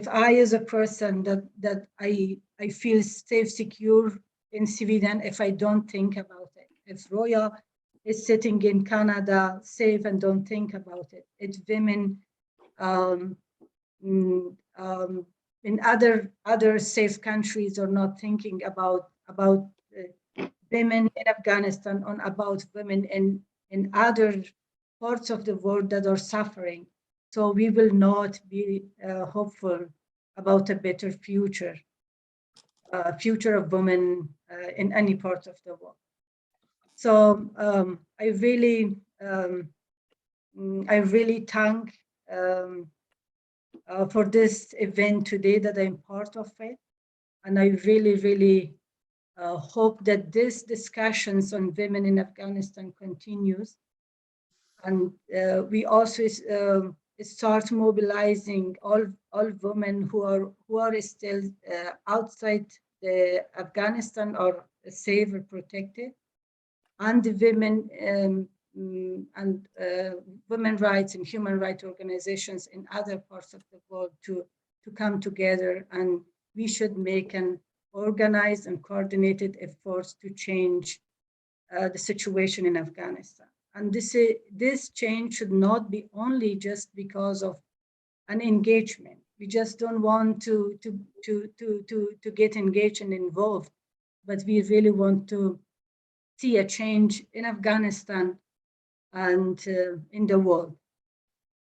I, as a person, that I feel safe, secure in Sweden, if I don't think about it, if Roya is sitting in Canada safe and don't think about it, if women in other safe countries are not thinking about women in Afghanistan, or about women in other parts of the world that are suffering. So we will not be hopeful about a better future of women in any part of the world. So I really thank for this event today that I'm part of it, and I really hope that these discussions on women in Afghanistan continues, and we also start mobilizing all women who are still outside the Afghanistan or safe or protected, and the women and women rights and human rights organizations in other parts of the world to come together, and we should make an organized and coordinated efforts to change the situation in Afghanistan. And this change should not be only just because of an engagement. We just don't want to get engaged and involved, but we really want to see a change in Afghanistan and in the world.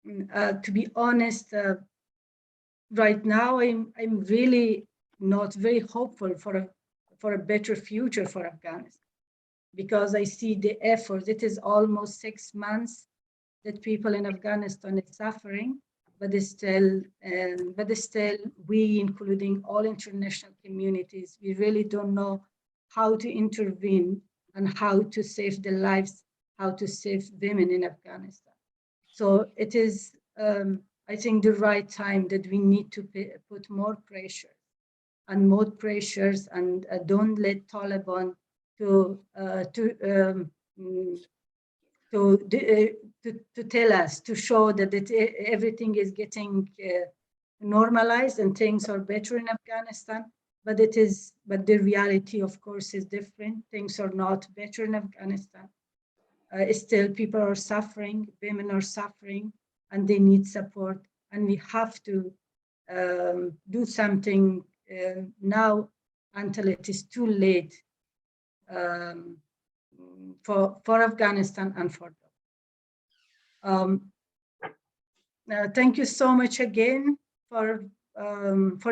To be honest, right now I'm really not very hopeful for a better future for Afghanistan, because I see the effort. It is almost 6 months that people in Afghanistan is suffering, but still, we, including all international communities, we really don't know how to intervene and how to save the lives, how to save women in Afghanistan. So it is, I think, the right time that we need to put more pressure and more pressures, and don't let Taliban to tell us, to show that everything is getting normalized and things are better in Afghanistan. But the reality, of course, is different. Things are not better in Afghanistan. Still, people are suffering, women are suffering, and they need support. And we have to do something now until it is too late for Afghanistan and for them. Thank you so much again for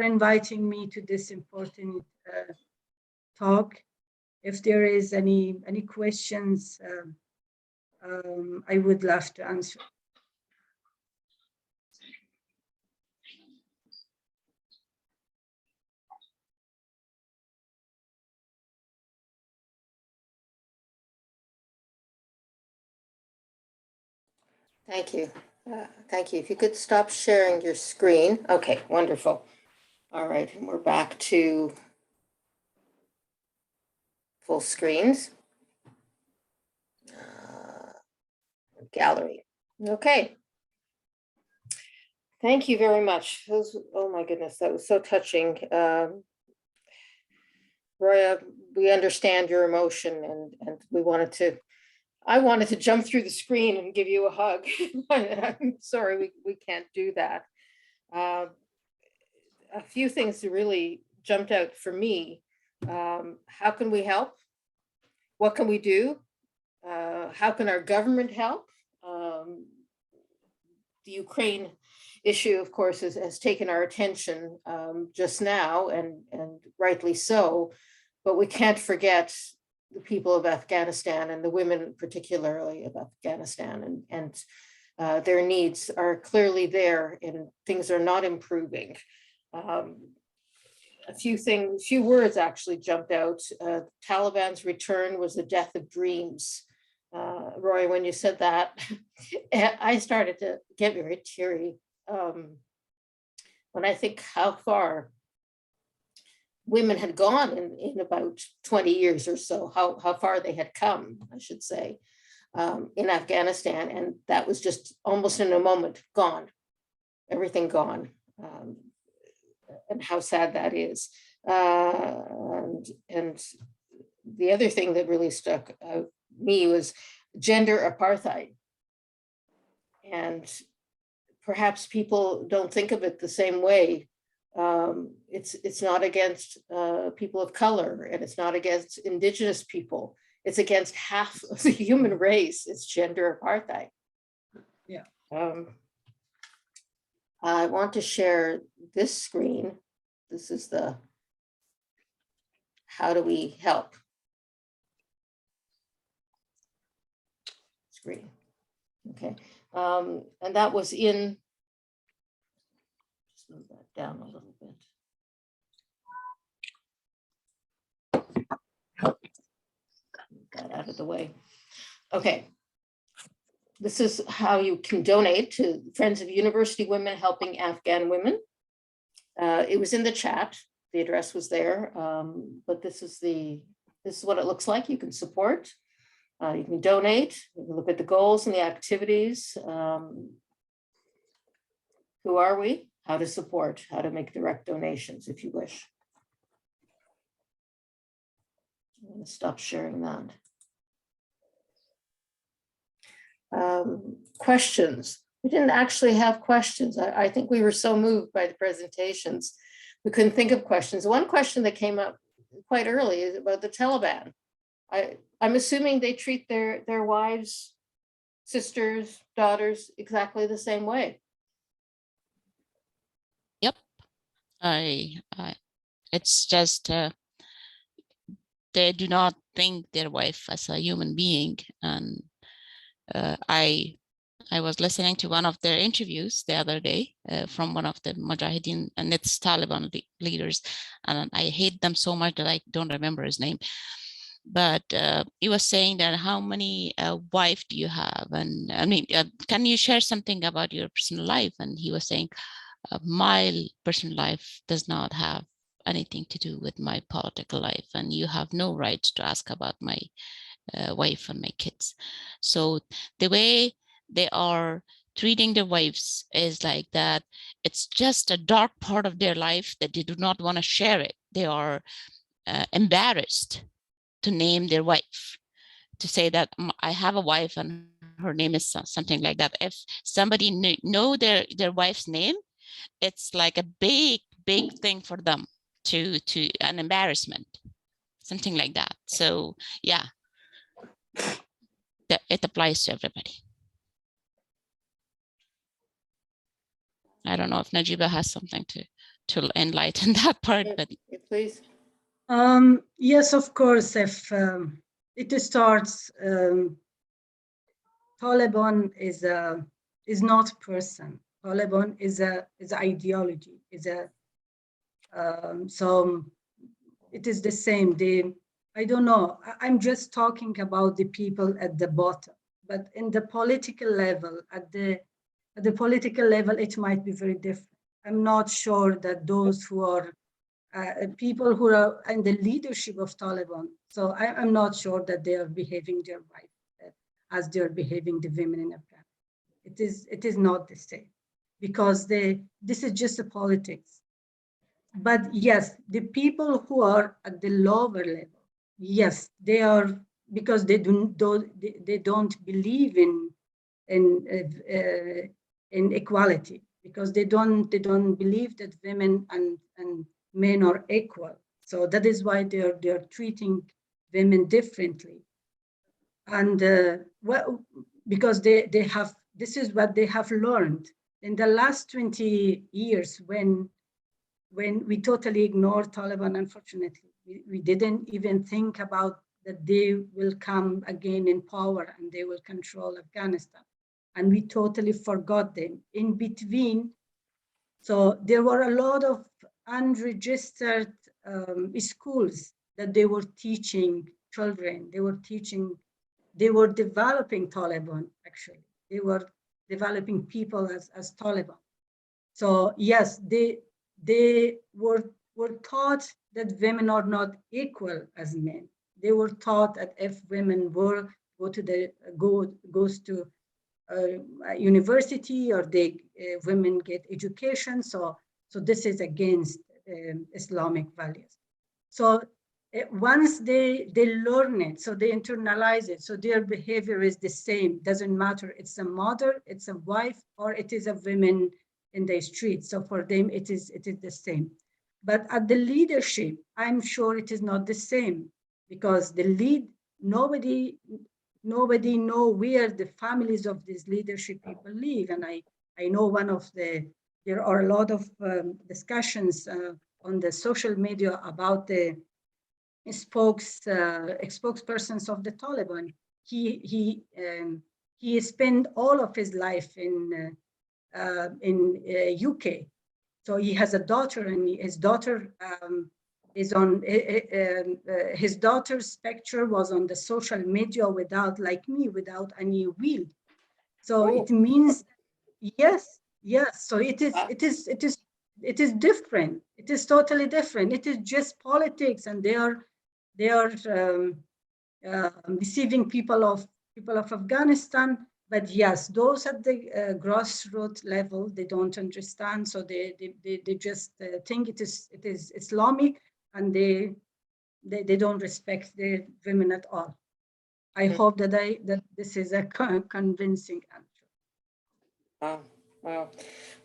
inviting me to this important talk. If there is any questions, I would love to answer. Thank you. Thank you. If you could stop sharing your screen. Okay, wonderful. All right, and we're back to full screens. Gallery. Okay. Thank you very much. Oh my goodness, that was so touching. Roya, we understand your emotion, and I wanted to jump through the screen and give you a hug. I'm sorry, we can't do that. A few things that really jumped out for me. How can we help? What can we do? How can our government help? The Ukraine issue, of course, has taken our attention just now, and rightly so, but we can't forget the people of Afghanistan and the women particularly of Afghanistan, and their needs are clearly there, and things are not improving. A few words actually jumped out. Taliban's return was the death of dreams. Roy, when you said that, I started to get very teary when I think how far women had gone in about 20 years or so, how far they had come, I should say, in Afghanistan. And that was just almost in a moment, gone, everything gone. And how sad that is. And the other thing that really stuck out me was gender apartheid. And perhaps people don't think of it the same way. It's not against people of color, and it's not against indigenous people. It's against half of the human race. It's gender apartheid. Yeah. I want to share this screen. This is the how do we help screen. Okay, and that was in, just move that down a little bit. Move that out of the way. Okay, this is how you can donate to Friends of University Women Helping Afghan Women. It was in the chat. The address was there, but this is what it looks like. You can support. You can donate. You can look at the goals and the activities. Who are we? How to support? How to make direct donations, if you wish. I'm going to stop sharing that. Questions. We didn't actually have questions. I think we were so moved by the presentations, we couldn't think of questions. One question that came up quite early is about the Taliban. I'm assuming they treat their wives, sisters, daughters exactly the same way. Yep. I it's just they do not think their wife as a human being. And I was listening to one of their interviews the other day from one of the Mujahideen, and it's Taliban leaders, and I hate them so much that I don't remember his name. But he was saying that how many wife do you have? And I mean, can you share something about your personal life? And he was saying, my personal life does not have anything to do with my political life, and you have no right to ask about my wife and my kids. So the way they are treating their wives is like that. It's just a dark part of their life that they do not want to share it. They are embarrassed to name their wife, to say that I have a wife and her name is something like that. If somebody know their wife's name, it's like a big thing for them, to an embarrassment, something like that. So yeah, it applies to everybody. I don't know if Najiba has something to enlighten that part, but Please. Yes, of course. If it starts, Taliban is not a person. Taliban is a ideology. So it is the same. I don't know. I'm just talking about the people at the bottom, but in the political level, at the political level, it might be very different. I'm not sure that those who are people who are in the leadership of Taliban, so I'm not sure that they are behaving their right as they're behaving the women in Afghanistan. It is not the same, because this is just a politics. But yes, the people who are at the lower level, yes, they are, because they don't believe in equality, because they don't believe that women and men are equal. So that is why they're treating women differently. And well, because they have, this is what they have learned in the last 20 years when we totally ignored Taliban. Unfortunately, we didn't even think about that they will come again in power and they will control Afghanistan. And we totally forgot them in between. So there were a lot of unregistered schools that they were teaching children. They were developing Taliban, actually. They were developing people as Taliban. So yes, they were taught that women are not equal as men. They were taught that if women goes to university, or women get education, so this is against Islamic values. So once they learn it, so they internalize it, so their behavior is the same. Doesn't matter, it's a mother, it's a wife, or it is a woman in the street. So for them, it is the same. But at the leadership, I'm sure it is not the same, because nobody know where the families of these leadership people live. And I know there are a lot of discussions on the social media about the spokespersons of the Taliban. He spent all of his life in UK. So he has a daughter, and his daughter is on his daughter's picture was on the social media without, like me, without any will. So it means yes. So it is different. It is totally different. It is just politics, and they are deceiving people of Afghanistan. But yes, those at the grassroots level, they don't understand. So they just think it is Islamic, and they don't respect the women at all. I hope that this is a convincing answer. Wow.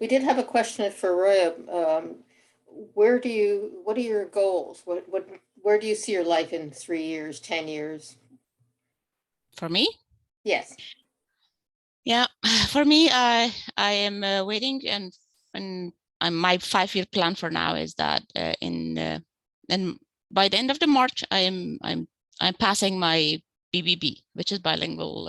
We did have a question for Roya. What are your goals? Where do you see your life in 3 years, 10 years? For me? Yes. Yeah, for me, I am waiting, and my 5-year plan for now is that in and by the end of the March, I'm passing my BBB, which is bilingual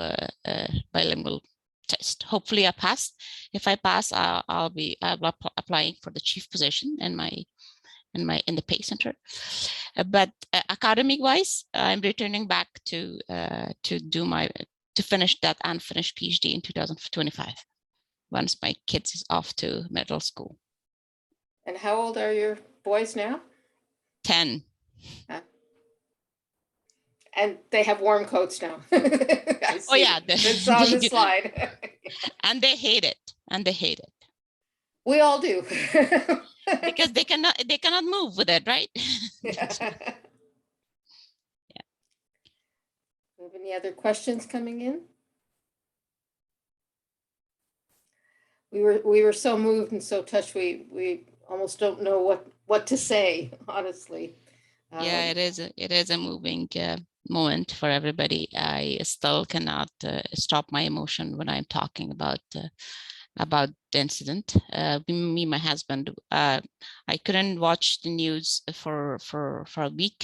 test. Hopefully I pass. If I pass, I'll be applying for the chief position in the pay center. But academic wise, I'm returning back to finish that unfinished PhD in 2025, once my kids is off to middle school. And how old are your boys now? 10. And they have warm coats now. Oh yeah, it's on the slide. And they hate it. We all do. Because they cannot move with it, right? Yeah. Yeah. Do you have any other questions coming in? We were so moved and so touched. We almost don't know what to say, honestly. Yeah, it is a moving moment for everybody. I still cannot stop my emotion when I'm talking about the incident. Me, my husband, I couldn't watch the news for a week,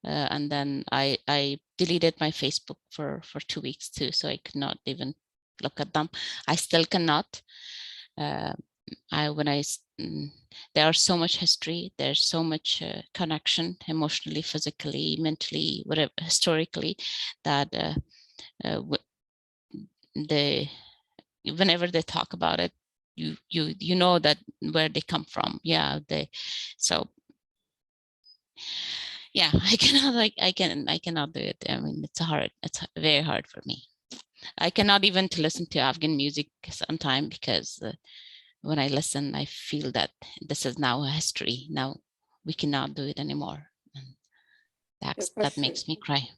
and then I deleted my Facebook for 2 weeks too, so I could not even look at them. I still cannot. There's so much history, there's so much connection emotionally, physically, mentally, whatever, historically, that whenever they talk about it, you know that where they come from. Yeah, so yeah, I cannot do it. I mean, it's very hard for me. I cannot even to listen to Afghan music sometimes, because when I listen, I feel that this is now a history. Now we cannot do it anymore. And that makes me cry.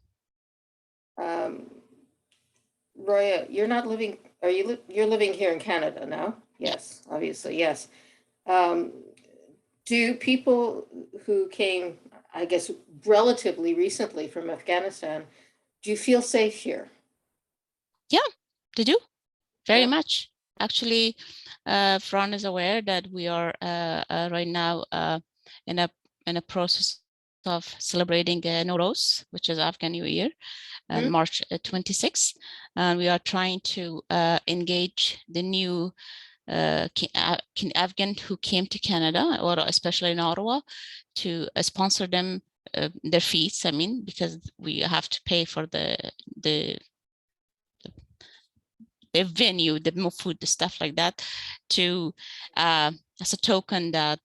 Roya, you're not living, you're living here in Canada now? Yes, obviously, yes. Do people who came, I guess, relatively recently from Afghanistan, do you feel safe here? Yeah, they do, very much. Actually, Fran is aware that we are right now in a process of celebrating Nowruz, which is Afghan New Year, on March 26th, and we are trying to engage the new Afghan who came to Canada, or especially in Ottawa, to sponsor them their fees. I mean, because we have to pay for the venue, the food, the stuff like that, to as a token that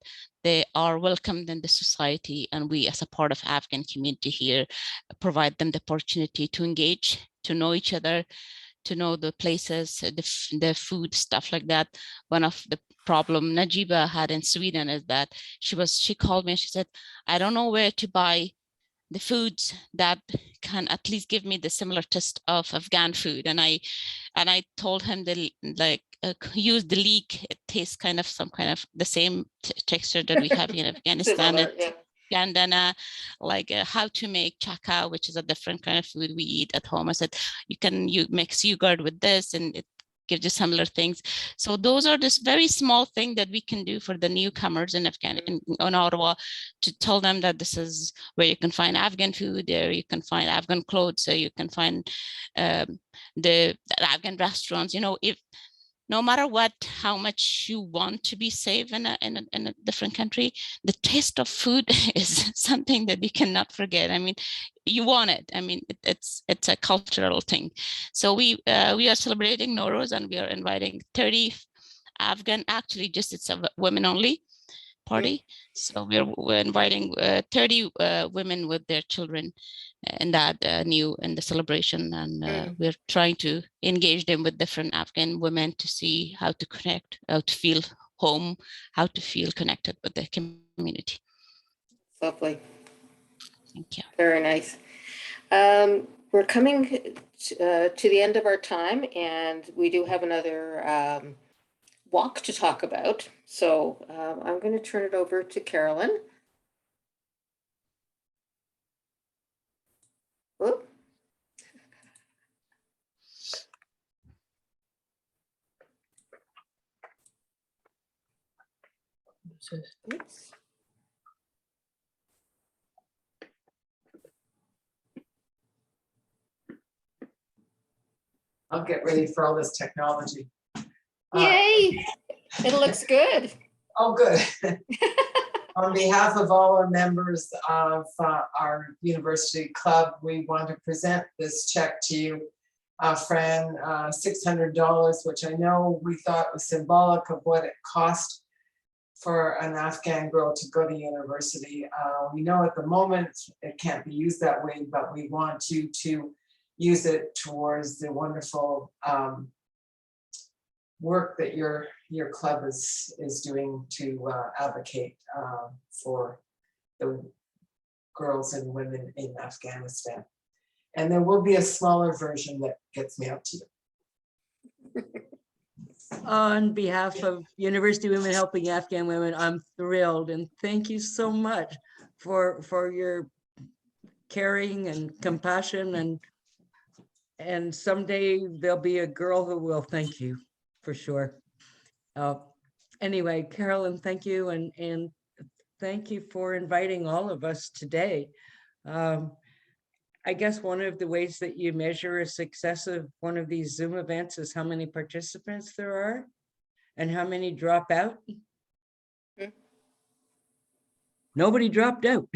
they are welcomed in the society, and we, as a part of Afghan community here, provide them the opportunity to engage, to know each other, to know the places, the food, stuff like that. One of the problem Najiba had in Sweden is that she called me and she said, I don't know where to buy the foods that can at least give me the similar taste of Afghan food. And I told him use the leek. It tastes kind of the same texture that we have in Afghanistan. Gandana, how to make chaka, which is a different kind of food we eat at home. I said, you mix yogurt with this and it gives you similar things. So those are this very small thing that we can do for the newcomers in Ottawa, to tell them that this is where you can find Afghan food, there you can find Afghan clothes, so you can find the Afghan restaurants. If no matter how much you want to be safe in a different country, the taste of food is something that you cannot forget. I mean, you want it. I mean, it's a cultural thing. So we are celebrating Nowruz, and we are inviting 30 Afghan, actually just it's a women only party. So we're inviting 30 women with their children in that in the celebration, and we're trying to engage them with different Afghan women to see how to connect, how to feel home, how to feel connected with the community. Lovely. Thank you. Very nice. We're coming to the end of our time, and we do have another walk to talk about. So I'm going to turn it over to Carolyn. Whoop. Oops. I'll get ready for all this technology. Yay, it looks good. Oh, good. On behalf of all our members of our university club, we want to present this check to you, Fran, $600, which I know we thought was symbolic of what it cost for an Afghan girl to go to university. We know at the moment it can't be used that way, but we want you to use it towards the wonderful work that your club is doing to advocate for the girls and women in Afghanistan. And there will be a smaller version that gets me out to you. On behalf of University Women Helping Afghan Women, I'm thrilled and thank you so much for your caring and compassion, and someday there'll be a girl who will thank you for sure. Anyway, Carolyn, thank you, and thank you for inviting all of us today. I guess one of the ways that you measure a success of one of these Zoom events is how many participants there are and how many drop out. Nobody dropped out.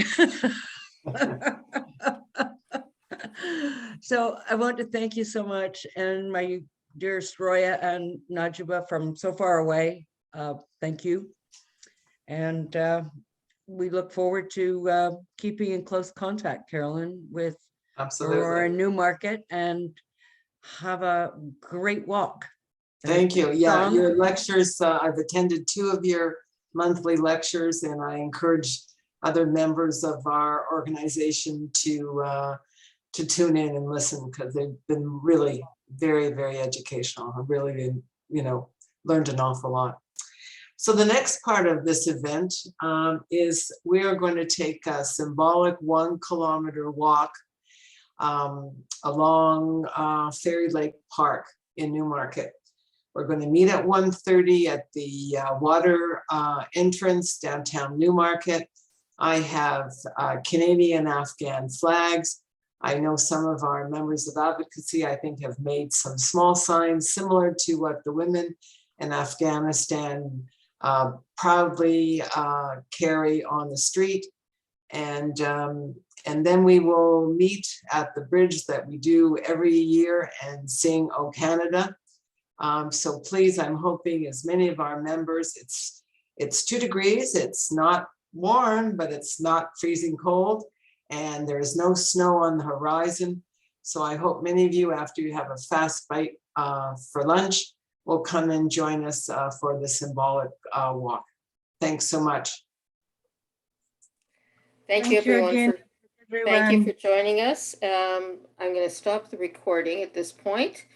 So I want to thank you so much, and my dearest Roya and Najiba from so far away, thank you. And we look forward to keeping in close contact, Carolyn, with Aurora Newmarket, and have a great walk. Thank you. Yeah, your lectures, I've attended 2 of your monthly lectures, and I encourage other members of our organization to tune in and listen, because they've been really very, very educational. I've really, learned an awful lot. So the next part of this event is we are going to take a symbolic 1-kilometer walk along Fairy Lake Park in Newmarket. We're going to meet at 1:30 at the water entrance downtown Newmarket. I have Canadian Afghan flags. I know some of our members of advocacy, I think, have made some small signs similar to what the women in Afghanistan proudly carry on the street. And then we will meet at the bridge that we do every year and sing "O Canada." So please, I'm hoping as many of our members, it's 2 degrees, it's not warm, but it's not freezing cold, and there's no snow on the horizon. So I hope many of you, after you have a fast bite for lunch, will come and join us for the symbolic walk. Thanks so much. Thank you, everyone. Thank you everyone. for joining us. I'm going to stop the recording at this point.